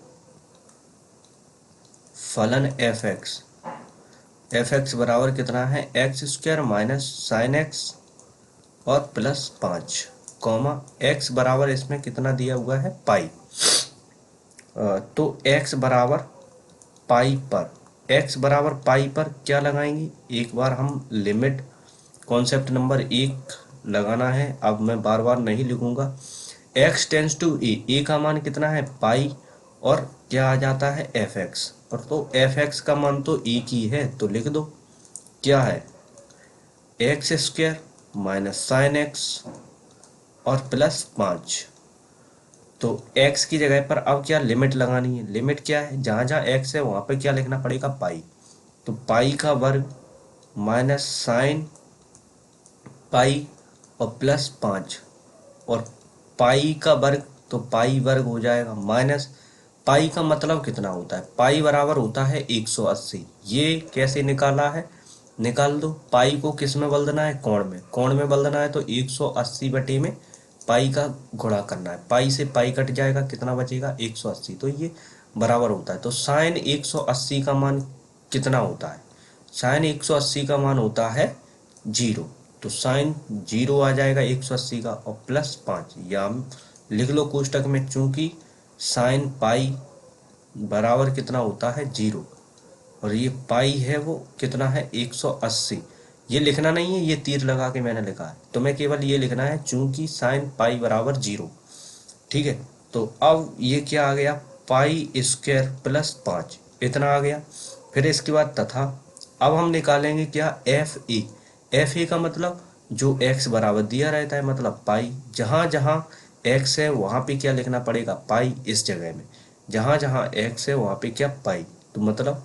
फलन एफ एक्स बराबर कितना है, x square minus sine x और प्लस 5, कॉमा एक्स बराबर इसमें कितना दिया हुआ है, पाई। तो एक्स बराबर पाई पर क्या लगाएंगे, एक बार हम लिमिट कॉन्सेप्ट नंबर 1 लगाना है, अब मैं बार बार नहीं लिखूंगा। एक्स टेंस टू ए का मान कितना है, पाई, और क्या आ जाता है, एफ एक्स, और तो एफ एक्स का मान तो एक ही है, तो लिख दो क्या है, x square minus sine x और प्लस 5। तो x की जगह पर अब क्या लिमिट लगानी है, लिमिट क्या है, जहां जहां x है वहां पर क्या लिखना पड़ेगा, पाई। तो पाई का वर्ग माइनस साइन पाई और प्लस 5, और पाई का वर्ग, तो पाई वर्ग हो जाएगा माइनस, पाई का मतलब कितना होता है, पाई बराबर होता है 180। ये कैसे निकाला है, निकाल दो, पाई को किस में बदलना है, कोण में बदलना है, तो 180 बटे में पाई का गुणा करना है, पाई से पाई कट जाएगा, कितना बचेगा, 180। तो ये बराबर होता है, तो साइन 180 का मान कितना होता है, साइन 180 का मान होता है 0, तो साइन 0 आ जाएगा 180 का, और प्लस 5 या लिख लो कोष्टक में, चूंकि साइन पाई बराबर कितना होता है 0, और ये पाई है वो कितना है 180। ये लिखना नहीं है, ये तीर लगा के मैंने लिखा है, तुम्हें केवल ये लिखना है, चूंकि साइन पाई बराबर 0। ठीक है, तो अब ये क्या आ गया, पाई स्क्वायर प्लस 5, इतना आ गया। फिर इसके बाद तथा, अब हम निकालेंगे क्या, एफ ए का मतलब जो एक्स बराबर दिया रहता है, मतलब पाई, जहां जहां एक्स है वहां पे क्या लिखना पड़ेगा, पाई, इस जगह में जहां जहां एक्स है वहां पे क्या, पाई, तो मतलब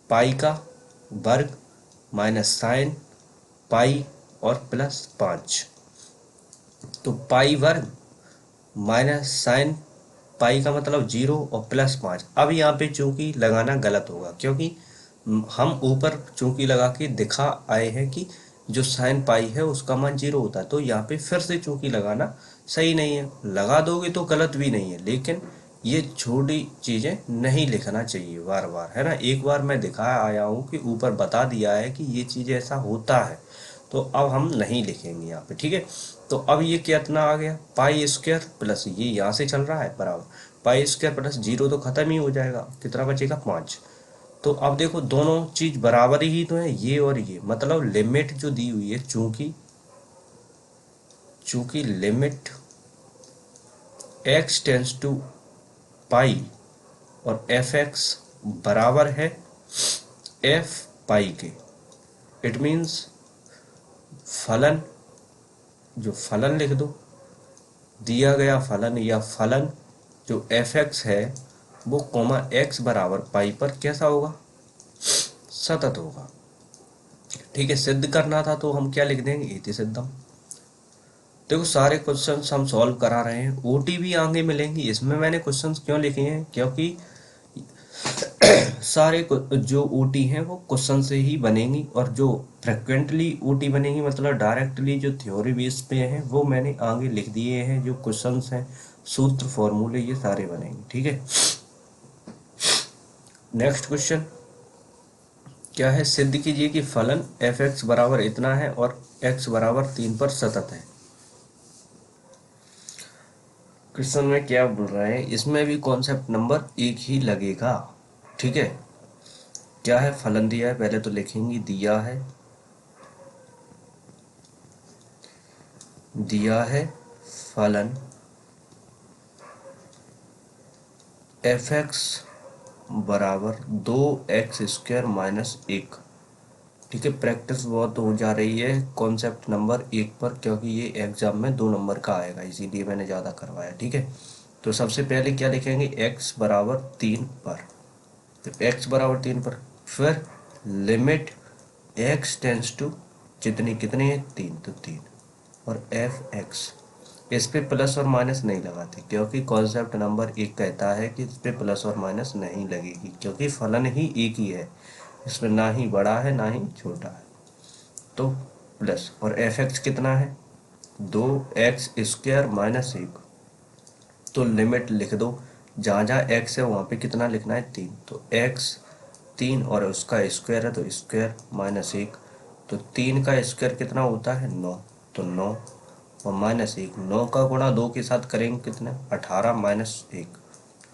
पाई का वर्ग माइनस साइन पाई और प्लस 5। तो पाई वर्ग माइनस साइन पाई का मतलब 0 और प्लस 5। अब यहाँ पे चूंकि लगाना गलत होगा, क्योंकि हम ऊपर चूंकि लगा के दिखा आए हैं कि जो साइन पाई है उसका मान 0 होता है, तो यहाँ पे फिर से चूंकि लगाना सही नहीं है। लगा दोगे तो गलत भी नहीं है, लेकिन ये छोटी चीजें नहीं लिखना चाहिए बार बार, है ना। एक बार मैं दिखा आया हूँ कि ऊपर बता दिया है कि ये चीज ऐसा होता है, तो अब हम नहीं लिखेंगे यहाँ पे, ठीक है। तो अब ये कितना आ गया, पाई स्क्वायर प्लस ये यहाँ से चल रहा है बराबर पाई स्क्वायर प्लस 0 तो खत्म ही हो जाएगा, कितना बचेगा 5। तो अब देखो दोनों चीज बराबर ही तो है, ये और ये, मतलब लिमिट जो दी हुई है, चूंकि चूंकि लिमिट x टेंस टू पाई और एफ एक्स बराबर है एफ पाई के, इट मीन्स फलन, जो फलन लिख दो, दिया गया फलन या फलन जो एफ एक्स है वो कोमा एक्स बराबर पाई पर कैसा होगा, सतत होगा। ठीक है, सिद्ध करना था तो हम क्या लिख देंगे, इति सिद्धम। देखो सारे क्वेश्चंस हम सॉल्व करा रहे हैं, ओटी भी आगे मिलेंगी। इसमें मैंने क्वेश्चंस क्यों लिखे हैं, क्योंकि सारे जो ओटी हैं वो क्वेश्चन से ही बनेंगी, और जो फ्रिक्वेंटली ओटी बनेगी मतलब डायरेक्टली जो थ्योरी बेस पे हैं वो मैंने आगे लिख दिए हैं। जो क्वेश्चंस हैं, सूत्र फॉर्मूले ये सारे बनेंगे, ठीक है। नेक्स्ट क्वेश्चन क्या है, सिद्ध कीजिए कि फलन एफ एक्स बराबर इतना है और एक्स बराबर 3 पर सतत है। क्वेश्चन में क्या बोल रहे हैं, इसमें भी कॉन्सेप्ट नंबर एक ही लगेगा, ठीक है। क्या है, फलन दिया है, पहले तो लिखेंगे दिया है फलन एफ एक्स बराबर 2x² - 1। ठीक है, प्रैक्टिस बहुत हो जा रही है कॉन्सेप्ट नंबर एक पर, क्योंकि ये एग्जाम में 2 नंबर का आएगा, इसीलिए मैंने ज़्यादा करवाया, ठीक है। तो सबसे पहले क्या लिखेंगे, x बराबर 3 पर, तो x बराबर 3 पर, फिर लिमिट x टेंस टू जितनी कितनी है 3, तो 3, और एफ एक्स, इस पे प्लस और माइनस नहीं लगाते, क्योंकि कॉन्सेप्ट नंबर एक कहता है कि इस पे प्लस और माइनस नहीं लगेगी, क्योंकि फलन ही एक ही है, इसमें ना ही बड़ा है ना ही छोटा है। तो प्लस, और एफ एक्स कितना है, 2x² - 1। तो लिमिट लिख दो, जहाँ जहाँ x है वहाँ पे कितना लिखना है 3, तो x 3 और उसका स्क्वायर है तो स्क्वायर -1, तो 3 का स्क्वायर कितना होता है 9, तो 9 और -1, 9 का गुणा 2 के साथ करेंगे कितना, 18 - 1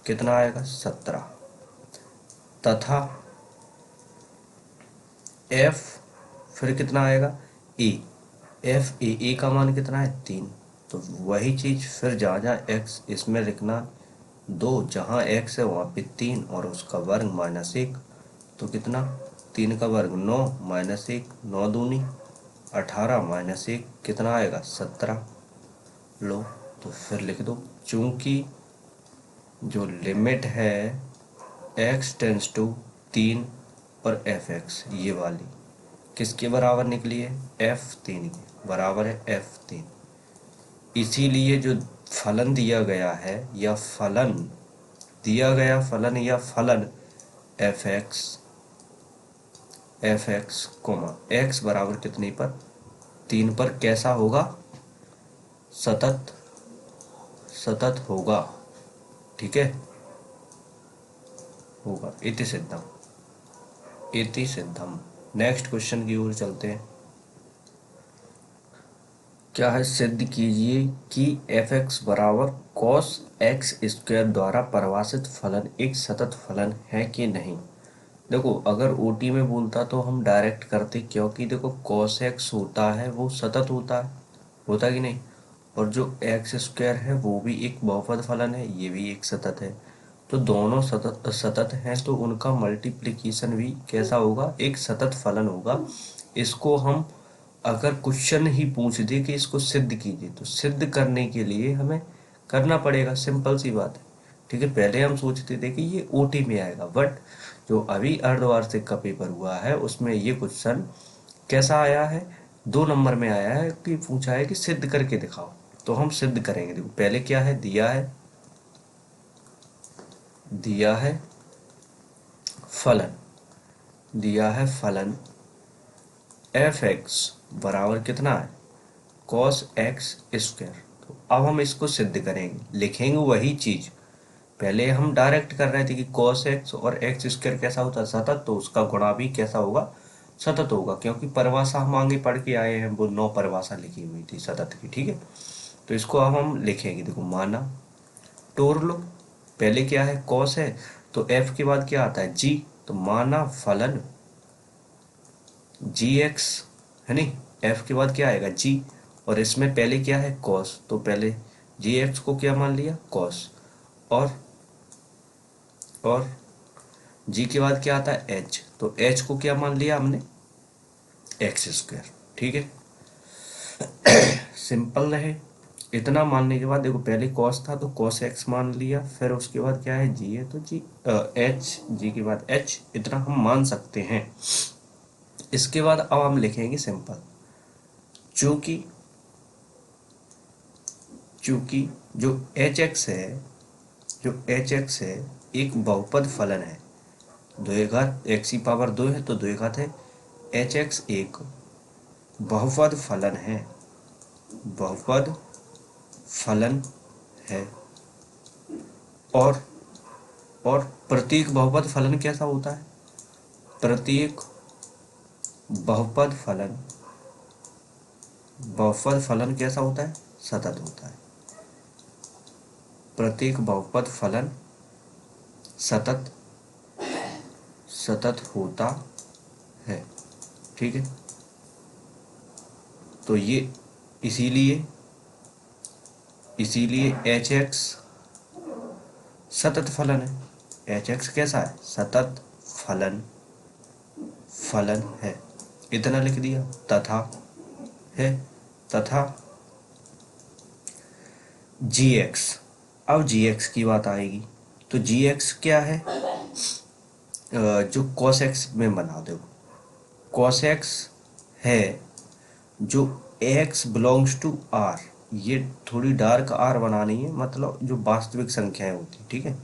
कितना आएगा 17, तथा f फिर कितना आएगा ए, एफ ए का मान कितना है 3, तो वही चीज फिर जहाँ जहाँ x इसमें लिखना 2, जहाँ x है वहाँ पे 3 और उसका वर्ग -1, तो कितना 3 का वर्ग 9 -1, 9 दूनी 18 -1 कितना आएगा 17। लो, तो फिर लिख दो, चूंकि जो लिमिट है x टेंस टू 3 और एफ एक्स ये वाली किसके बराबर निकली है, f3 के बराबर है, f3। इसीलिए जो फलन दिया गया है या फलन एफ एक्स कोमा एक्स बराबर कितनी पर 3 पर कैसा होगा, सतत होगा, ठीक है, होगा, इति सिद्धम। नेक्स्ट क्वेश्चन की ओर चलते हैं। क्या है, सिद्ध कीजिए कि एफ एक्स बराबर कॉस एक्स स्क्वायर द्वारा परिभाषित फलन एक सतत फलन है कि नहीं। देखो अगर ओटी में बोलता तो हम डायरेक्ट करते, क्योंकि देखो कॉस एक्स होता है वो सतत होता कि नहीं, और जो एक्स स्क्वायर है वो भी एक बहुपद फलन है, ये भी एक सतत है, तो दोनों सतत हैं, तो उनका मल्टीप्लिकेशन भी कैसा होगा, एक सतत फलन होगा। इसको हम अगर क्वेश्चन ही पूछ दे कि इसको सिद्ध कीजिए, तो सिद्ध करने के लिए हमें करना पड़ेगा, सिंपल सी बात है, ठीक है। पहले हम सोचते थे कि ये ओटी में आएगा, बट जो अभी अर्धवार्षिक का पेपर हुआ है उसमें ये क्वेश्चन कैसा आया है, 2 नंबर में आया है कि पूछा है कि सिद्ध करके दिखाओ, तो हम सिद्ध करेंगे। देखो पहले क्या है, दिया है फलन, दिया है फलन एफ एक्स बराबर कितना है, कॉस एक्स स्क्वायर। तो अब हम इसको सिद्ध करेंगे, लिखेंगे वही चीज। पहले हम डायरेक्ट कर रहे थे कि कॉस एक्स और एक्स स्क्वायर कैसा होता है, सतत, तो उसका गुणा भी कैसा होगा, सतत होगा, क्योंकि परिभाषा हम आगे पढ़ के आए हैं, वो 9 परिभाषा लिखी हुई थी सतत की, ठीक है। तो इसको अब हम लिखेंगे, देखो माना, तोड़ लो, पहले क्या है कॉस है, तो एफ के बाद क्या आता है जी, तो माना फलन जी एक्स, है नहीं, एफ के बाद क्या आएगा जी, और इसमें पहले क्या है कॉस, तो पहले जी एक्स को क्या मान लिया कॉस, और और जी के बाद क्या आता है एच, तो एच को क्या मान लिया हमने एक्स स्क्वायर, ठीक है। सिंपल रहे। इतना मानने के बाद देखो पहले कॉस था तो कॉस एक्स मान लिया, फिर उसके बाद क्या है जी है तो जी एच, जी के बाद एच, इतना हम मान सकते हैं। इसके बाद अब हम लिखेंगे सिंपल, चूंकि चूंकि जो एच एक्स है, जो एच एक्स है एक बहुपद फलन है, दो घात एक्स की पावर 2 है तो 2 घात है, एच एक्स एक बहुपद फलन है, बहुपद फलन है। और और प्रत्येक बहुपद फलन कैसा होता है, प्रत्येक बहुपद फलन, बहुपद फलन कैसा होता है, सतत होता है। प्रत्येक बहुपद फलन सतत सतत होता है, ठीक है। तो ये इसीलिए इसीलिए एच एक्स सतत फलन है। एच एक्स कैसा है, सतत फलन फलन है, इतना लिख दिया। तथा है, तथा जी एक्स, अब जी एक्स की बात आएगी, तो जी एक्स क्या है, जो कॉस एक्स में बना दो, कॉस एक्स है जो एक्स बिलोंग्स टू आर, ये थोड़ी डार्क आर बनानी है, मतलब जो वास्तविक संख्याएं होती, ठीक है।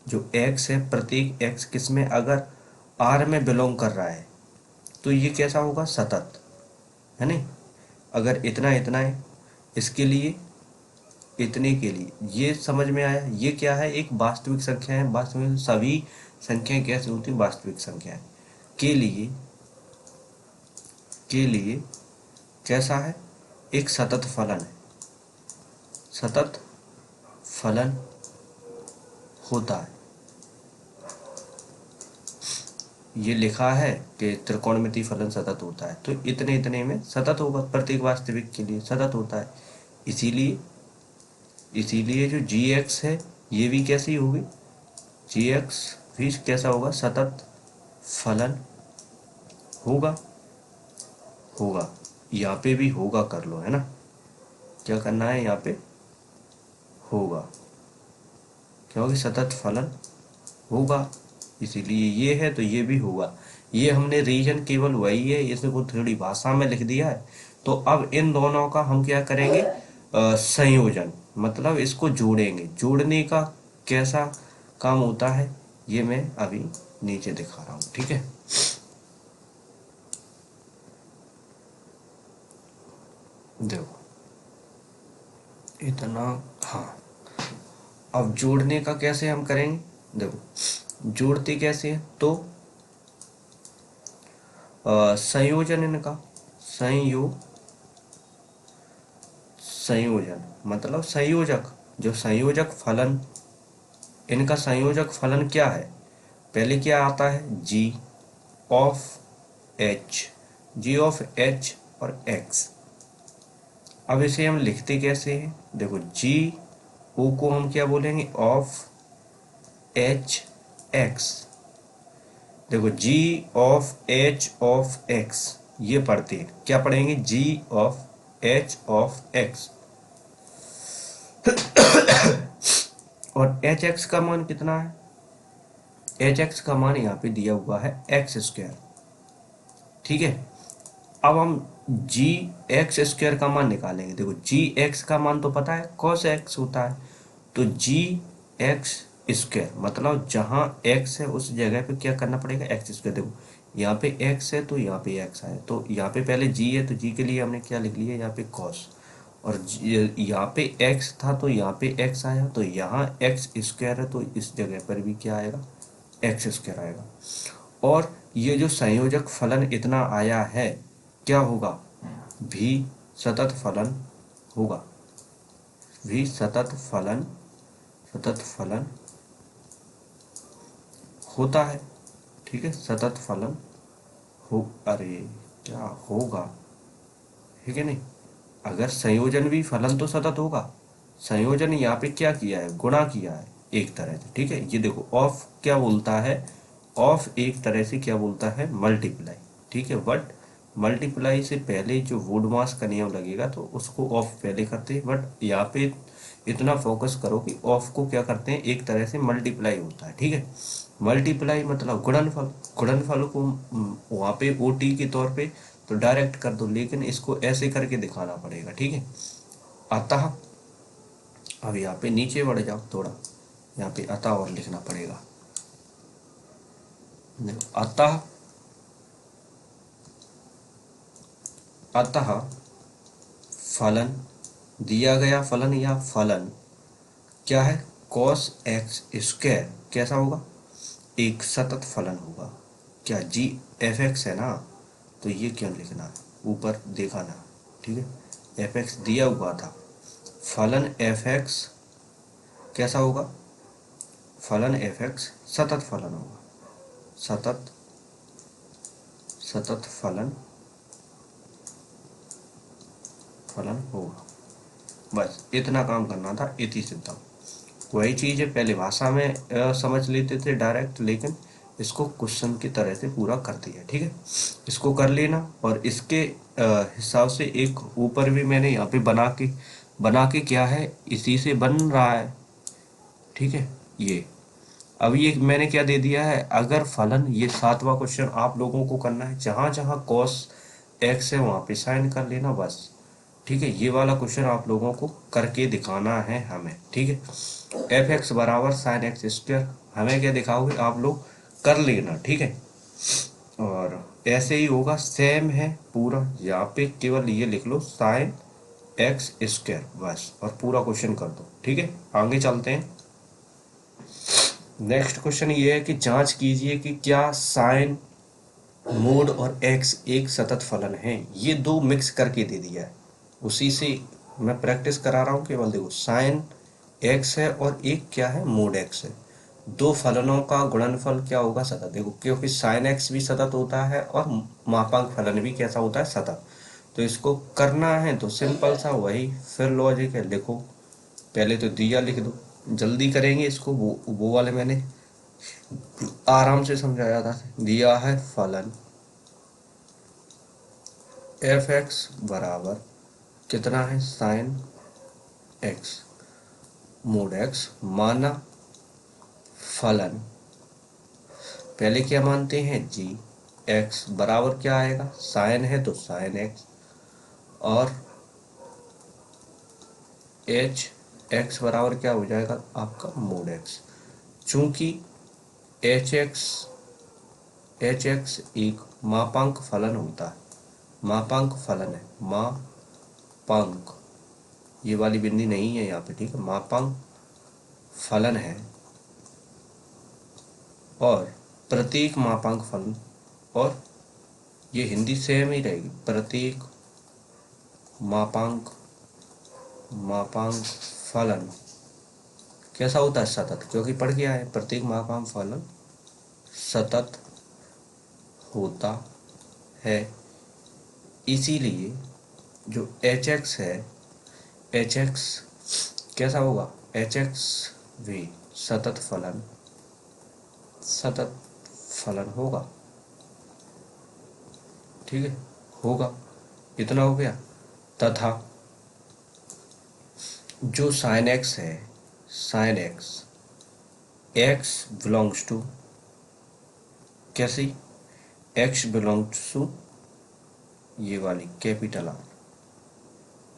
जो एक्स है, प्रत्येक एक्स किस में, अगर आर में बिलोंग कर रहा है तो ये कैसा होगा, सतत, है नहीं। अगर इतना इतना है, इसके लिए, इतने के लिए, ये समझ में आया। ये क्या है, एक वास्तविक संख्या है, वास्तविक सभी संख्याएं कैसे होती, वास्तविक संख्याएं के लिए, के लिए कैसा है, एक सतत फलन है, सतत फलन होता है। ये लिखा है कि त्रिकोणमितीय फलन सतत होता है, तो इतने इतने में सतत होगा, प्रत्येक वास्तविक के लिए सतत होता है। इसीलिए इसीलिए जो जी एक्स है ये भी कैसी होगी, जी एक्स भी कैसा होगा, सतत फलन होगा, होगा। यहाँ पे भी होगा कर लो, है ना, क्या करना है यहाँ पे, होगा, क्योंकि सतत फलन होगा, इसीलिए ये है तो ये भी होगा। ये हमने रीजन केवल वही है, इसको थोड़ी भाषा में लिख दिया है। तो अब इन दोनों का हम क्या करेंगे, संयोजन, मतलब इसको जोड़ेंगे। जोड़ने का कैसा काम होता है ये मैं अभी नीचे दिखा रहा हूँ, ठीक है। देखो इतना, हाँ, अब जोड़ने का कैसे हम करेंगे, देखो जोड़ते कैसे हैं, तो संयोजन इनका, संयोजन मतलब संयोजक, जो संयोजक फलन, इनका संयोजक फलन क्या है, पहले क्या आता है G of H, G of H और एक्स। अब इसे हम लिखते कैसे हैं, देखो जी ओ को हम क्या बोलेंगे, ऑफ एच एक्स। देखो जी ऑफ एच ऑफ एक्स, ये पढ़ते हैं, क्या पढ़ेंगे, जी ऑफ एच ऑफ एक्स। और एच एक्स का मान कितना है, एच एक्स का मान यहाँ पे दिया हुआ है एक्स स्क्वायर, ठीक है। अब हम जी एक्स स्क्वायर का मान निकालेंगे। देखो जी एक्स का मान तो पता है कॉस एक्स होता है, तो जी एक्स स्क्वायर मतलब जहाँ एक्स है उस जगह पे क्या करना पड़ेगा, एक्स स्क्वायर। देखो यहाँ पे एक्स है तो यहाँ पे एक्स है, तो यहाँ पे पहले जी है तो जी के लिए हमने क्या लिख लिया यहाँ पे कॉस, और यहाँ पे एक्स था तो यहाँ पे एक्स आया, तो यहाँ एक्स स्क्वायर है तो इस जगह पर भी क्या आएगा, एक्स स्क्वायर आएगा। और ये जो संयोजक फलन इतना आया है क्या होगा, भी सतत फलन होगा, भी सतत फलन होता है। ठीक है, सतत फलन हो, अरे क्या होगा, ठीक है नहीं, अगर संयोजन भी फलन तो सतत होगा। संयोजन यहाँ पे क्या किया है, गुणा किया है एक तरह से। ठीक है, ये देखो ऑफ क्या बोलता है, ऑफ एक तरह से क्या बोलता है, मल्टीप्लाई। ठीक है, बट मल्टीप्लाई से पहले जो वुड मास का नियम लगेगा तो उसको ऑफ पहले करते हैं, बट यहाँ पे इतना फोकस करो कि ऑफ को क्या करते हैं, एक तरह से मल्टीप्लाई होता है। ठीक है, मल्टीप्लाई मतलब गुणनफल, गुणनफल को वहाँ पे ओटी के तौर पे तो डायरेक्ट कर दो, लेकिन इसको ऐसे करके दिखाना पड़ेगा। ठीक है, अतः अब यहाँ पे नीचे बढ़ जाओ थोड़ा, यहाँ पे अतः और लिखना पड़ेगा। अतः, अतः फलन, दिया गया फलन या फलन क्या है, cos एक्स स्क्वायर कैसा होगा, एक सतत फलन होगा। क्या जी एफ एक्स है ना, तो ये क्यों लिखना है, ऊपर देखा ना। ठीक है, एफ एक्स दिया हुआ था, फलन एफ एक्स कैसा होगा, फलन एफ एक्स सतत फलन होगा, सतत, सतत फलन, फलन होगा। बस इतना काम करना था, इति सिद्धम। वही चीज़ है, पहले भाषा में समझ लेते थे डायरेक्ट, लेकिन इसको क्वेश्चन की तरह से पूरा कर दिया। ठीक है, इसको कर लेना, और इसके हिसाब से एक ऊपर भी मैंने यहाँ पे बना के क्या है, इसी से बन रहा है। ठीक है, ये अब ये मैंने क्या दे दिया है, अगर फलन, ये 7वां क्वेश्चन आप लोगों को करना है, जहाँ जहाँ कॉस एक्स है वहाँ पे साइन कर लेना बस। ठीक है, ये वाला क्वेश्चन आप लोगों को करके दिखाना है हमें। ठीक है, एफ एक्स बराबर साइन एक्स स्क्वायर, हमें क्या दिखाओगे आप लोग, कर लेना। ठीक है, और ऐसे ही होगा, सेम है पूरा, यहाँ पे केवल ये लिख लो साइन एक्स स्क्वायर बस, और पूरा क्वेश्चन कर दो। ठीक है, आगे चलते हैं। नेक्स्ट क्वेश्चन ये है कि जांच कीजिए कि क्या साइन, मोड और एक्स एक सतत फलन है। ये दो मिक्स करके दे दिया है, उसी से मैं प्रैक्टिस करा रहा हूँ केवल। देखो साइन एक्स है और एक क्या है, मोड एक्स है, दो फलनों का गुणनफल क्या होगा, सतत। देखो क्योंकि साइन एक्स भी सतत होता है और मापांक फलन भी कैसा होता है, सतत। तो इसको करना है तो सिंपल सा वही फिर लॉजिक है, लिखो पहले तो दिया लिख दो, जल्दी करेंगे इसको, वो वाले मैंने आराम से समझाया था। दिया है फलन एफ एक्स बराबर कितना है, साइन एक्स मोड एक्स, माना फलन, पहले क्या मानते हैं, जी एक्स बराबर क्या आएगा, साइन है तो साइन एक्स, और एच एक्स बराबर क्या हो जाएगा आपका, मोड एक्स। चूंकि एच एक्स एक मापांक फलन होता है, मापांक फलन है, मापांक, ये वाली बिंदी नहीं है यहाँ पे। ठीक है, मापांक फलन है, और प्रत्येक मापांक फलन, और ये हिंदी सेम ही रहेगी, प्रत्येक मापांक, मापांक फलन कैसा होता है, सतत, क्योंकि पढ़ गया है प्रत्येक मापांक फलन सतत होता है। इसीलिए जो एच एक्स है, एच एक्स कैसा होगा, एच एक्स भी सतत फलन, सतत फलन होगा। ठीक है, होगा, इतना हो गया। तथा जो साइन एक्स है, sine X, X belongs to, कैसी, एक्स बिलोंग्स टू ये वाली capital R,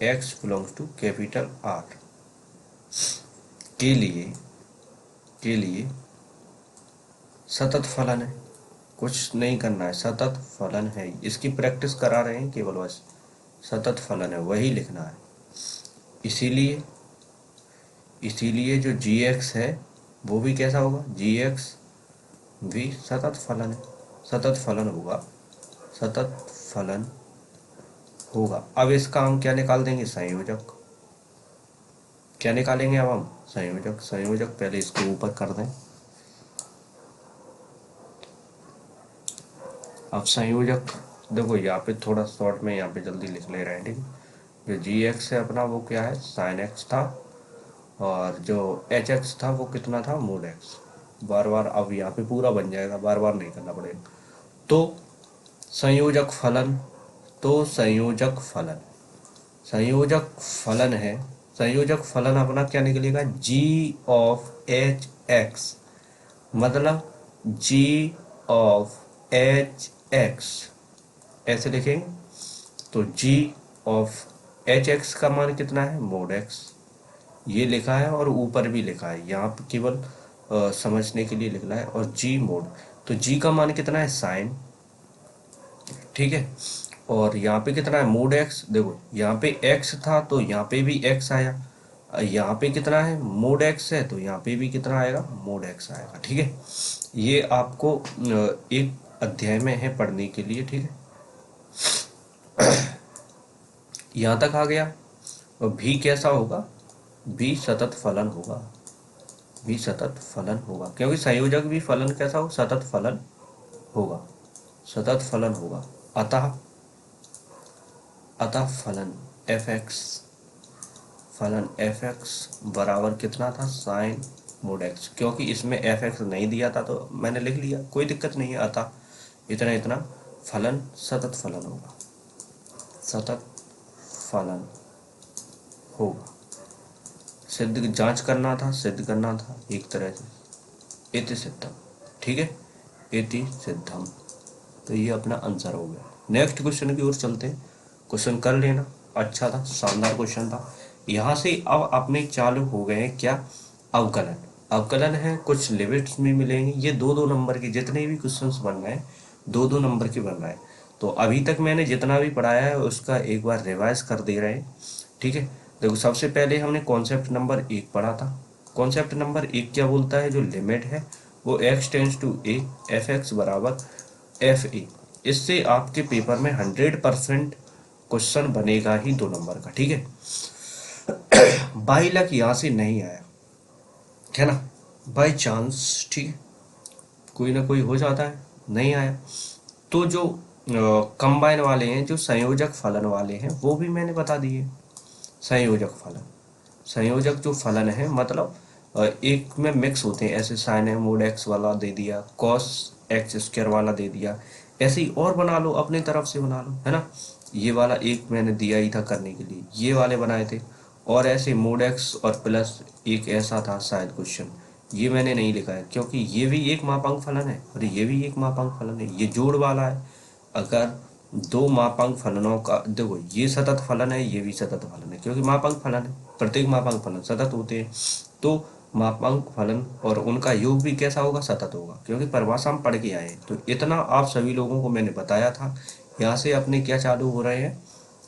X belongs to capital R के लिए सतत फलन है, कुछ नहीं करना है, सतत फलन है, इसकी प्रैक्टिस करा रहे हैं केवल बस, सतत फलन है वही लिखना है। इसीलिए इसीलिए जो जी एक्स है वो भी कैसा होगा, जी एक्स भी सतत फलन है, सतत फलन होगा, सतत फलन होगा। अब इसका हम क्या निकाल देंगे, संयोजक। क्या निकालेंगे अब हम, संयोजक। संयोजक पहले इसको ऊपर कर दें। अब संयोजक देखो यहाँ पे थोड़ा शॉर्ट में यहाँ पे जल्दी लिख ले रहे हैं, ठीक है। जो जी एक्स है अपना वो क्या है, साइन एक्स था, और जो एच एक्स था वो कितना था, मोड एक्स। बार बार अब यहाँ पे पूरा बन जाएगा, बार बार नहीं करना पड़ेगा। तो संयोजक फलन, तो संयोजक फलन है, संयोजक फलन अपना क्या निकलेगा, जी ऑफ एच एक्स, मतलब जी ऑफ एच एक्स ऐसे लिखेंगे। तो जी ऑफ एच एक्स का मान कितना है, मोड एक्स, ये लिखा है और ऊपर भी लिखा है, यहाँ पे केवल समझने के लिए लिखना है। और जी मोड, तो जी का मान कितना है, साइन, ठीक है। और यहाँ पे कितना है, मोड एक्स, देखो यहाँ पे एक्स था तो यहाँ पे भी एक्स आया, यहाँ पे कितना है, मोड एक्स है, तो यहाँ पे भी कितना आएगा, मोड एक्स आएगा, ठीक है। ये आपको एक अध्याय में है पढ़ने के लिए, ठीक है। यहाँ तक आ गया। और भी कैसा होगा, भी सतत फलन होगा, भी सतत फलन होगा, क्योंकि संयोजक भी फलन कैसा हो, सतत फलन होगा, सतत फलन होगा। अतः अतः फलन एफ एक्स, फलन एफ एक्स बराबर कितना था, साइन मोड एक्स। क्योंकि इसमें एफ एक्स नहीं दिया था तो मैंने लिख लिया, कोई दिक्कत नहीं है। अतः इतना इतना फलन सतत फलन होगा, सतत फलन होगा। सिद्ध जांच करना था, सिद्ध करना था एक तरह से, इति सिद्धम, ठीक है, इति सिद्धम। तो ये अपना आंसर हो गया। नेक्स्ट क्वेश्चन की ओर चलते हैं। क्वेश्चन कर लेना, अच्छा था, शानदार क्वेश्चन था। यहाँ से अब अपने चालू हो गए क्या, अवकलन। अवकलन है, कुछ लिमिट्स में मिलेंगे। ये 2-2 नंबर के जितने भी क्वेश्चंस बन रहे हैं 2-2 नंबर के बन रहे हैं। तो अभी तक मैंने जितना भी पढ़ाया है उसका एक बार रिवाइज कर दे रहे हैं, ठीक है। देखो सबसे पहले हमने कॉन्सेप्ट नंबर 1 पढ़ा था। कॉन्सेप्ट नंबर 1 क्या बोलता है, जो लिमिट है वो x tends to a, F X बराबर एफ ए। इससे आपके पेपर में 100% क्वेश्चन बनेगा ही 2 नंबर का, ठीक है। बाई लक यहाँ से नहीं आया है ना, बाई चांस, ठीक है, कोई ना कोई हो जाता है, नहीं आया। तो जो कंबाइन वाले हैं, जो संयोजक फलन वाले हैं, वो भी मैंने बता दिए। संयोजक फलन, संयोजक जो फलन है मतलब एक में मिक्स होते हैं, ऐसे साइन है मोड एक्स वाला दे दिया, कॉस एक्स स्क्वायर वाला दे दिया, ऐसे ही और बना लो, अपने तरफ से बना लो, है ना। ये वाला एक मैंने दिया ही था करने के लिए, ये वाले बनाए थे। और ऐसे मोड एक्स और प्लस एक ऐसा था शायद क्वेश्चन, ये मैंने नहीं लिखा है क्योंकि ये भी एक मापांक फलन है और ये भी एक मापांक फलन है, ये जोड़ वाला है। अगर 2 मापांक फलनों का, देखो ये सतत फलन है, ये भी सतत फलन है, क्योंकि मापांक फलन है, प्रत्येक मापांक फलन सतत होते हैं। तो मापांक फलन और उनका योग भी कैसा होगा, सतत होगा, क्योंकि परिभाषा हम पढ़ के आए हैं। तो इतना आप सभी लोगों को मैंने बताया था। यहाँ से अपने क्या चालू हो रहे हैं,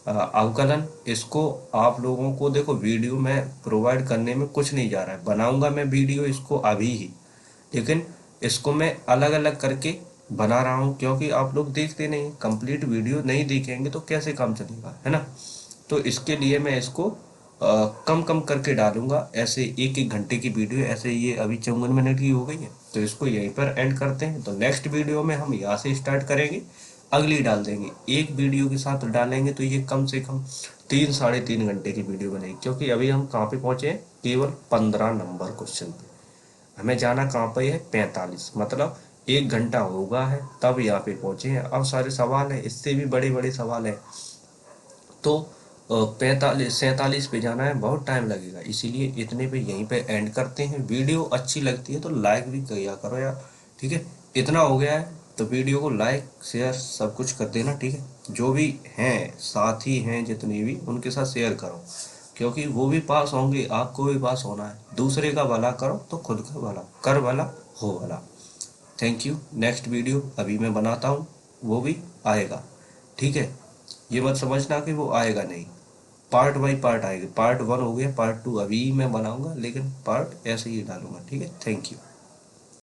अवकलन। इसको आप लोगों को देखो वीडियो में प्रोवाइड करने में कुछ नहीं जा रहा है, बनाऊंगा मैं वीडियो इसको अभी ही, लेकिन इसको मैं अलग अलग करके बना रहा हूँ, क्योंकि आप लोग देखते नहीं, कंप्लीट वीडियो नहीं देखेंगे तो कैसे काम चलेगा, है ना। तो इसके लिए मैं इसको कम कम करके डालूंगा, ऐसे 1-1 घंटे की वीडियो, ऐसे ये अभी 54 मिनट की हो गई है, तो इसको यहीं पर एंड करते हैं। तो नेक्स्ट वीडियो में हम यहाँ से स्टार्ट करेंगे, अगली डाल देंगे, एक वीडियो के साथ डालेंगे तो ये कम से कम 3-3.5 घंटे की वीडियो बनेगी। क्योंकि अभी हम कहाँ पे पहुंचे हैं, केवल 15 नंबर क्वेश्चन पे, हमें जाना कहाँ पे है, 45, मतलब 1 घंटा होगा है तब यहाँ पे पहुंचे हैं। अब सारे सवाल है, इससे भी बड़े बड़े सवाल है, तो 45-47 पे जाना है, बहुत टाइम लगेगा। इसीलिए इतने पे यहीं पे एंड करते हैं। वीडियो अच्छी लगती है तो लाइक भी किया करो यार, ठीक है। इतना हो गया है, तो वीडियो को लाइक शेयर सब कुछ कर देना, ठीक है। जो भी हैं साथी हैं जितने भी, उनके साथ शेयर करो, क्योंकि वो भी पास होंगे, आपको भी पास होना है। दूसरे का भला करो तो खुद का भला कर, भला हो भला। Thank you. नेक्स्ट वीडियो अभी मैं बनाता हूँ, वो भी आएगा, ठीक है। ये मत समझना कि वो आएगा नहीं, पार्ट बाई पार्ट आएगा। पार्ट 1 हो गया, पार्ट 2 अभी मैं बनाऊंगा, लेकिन पार्ट ऐसे ही डालूंगा, ठीक है। Thank you.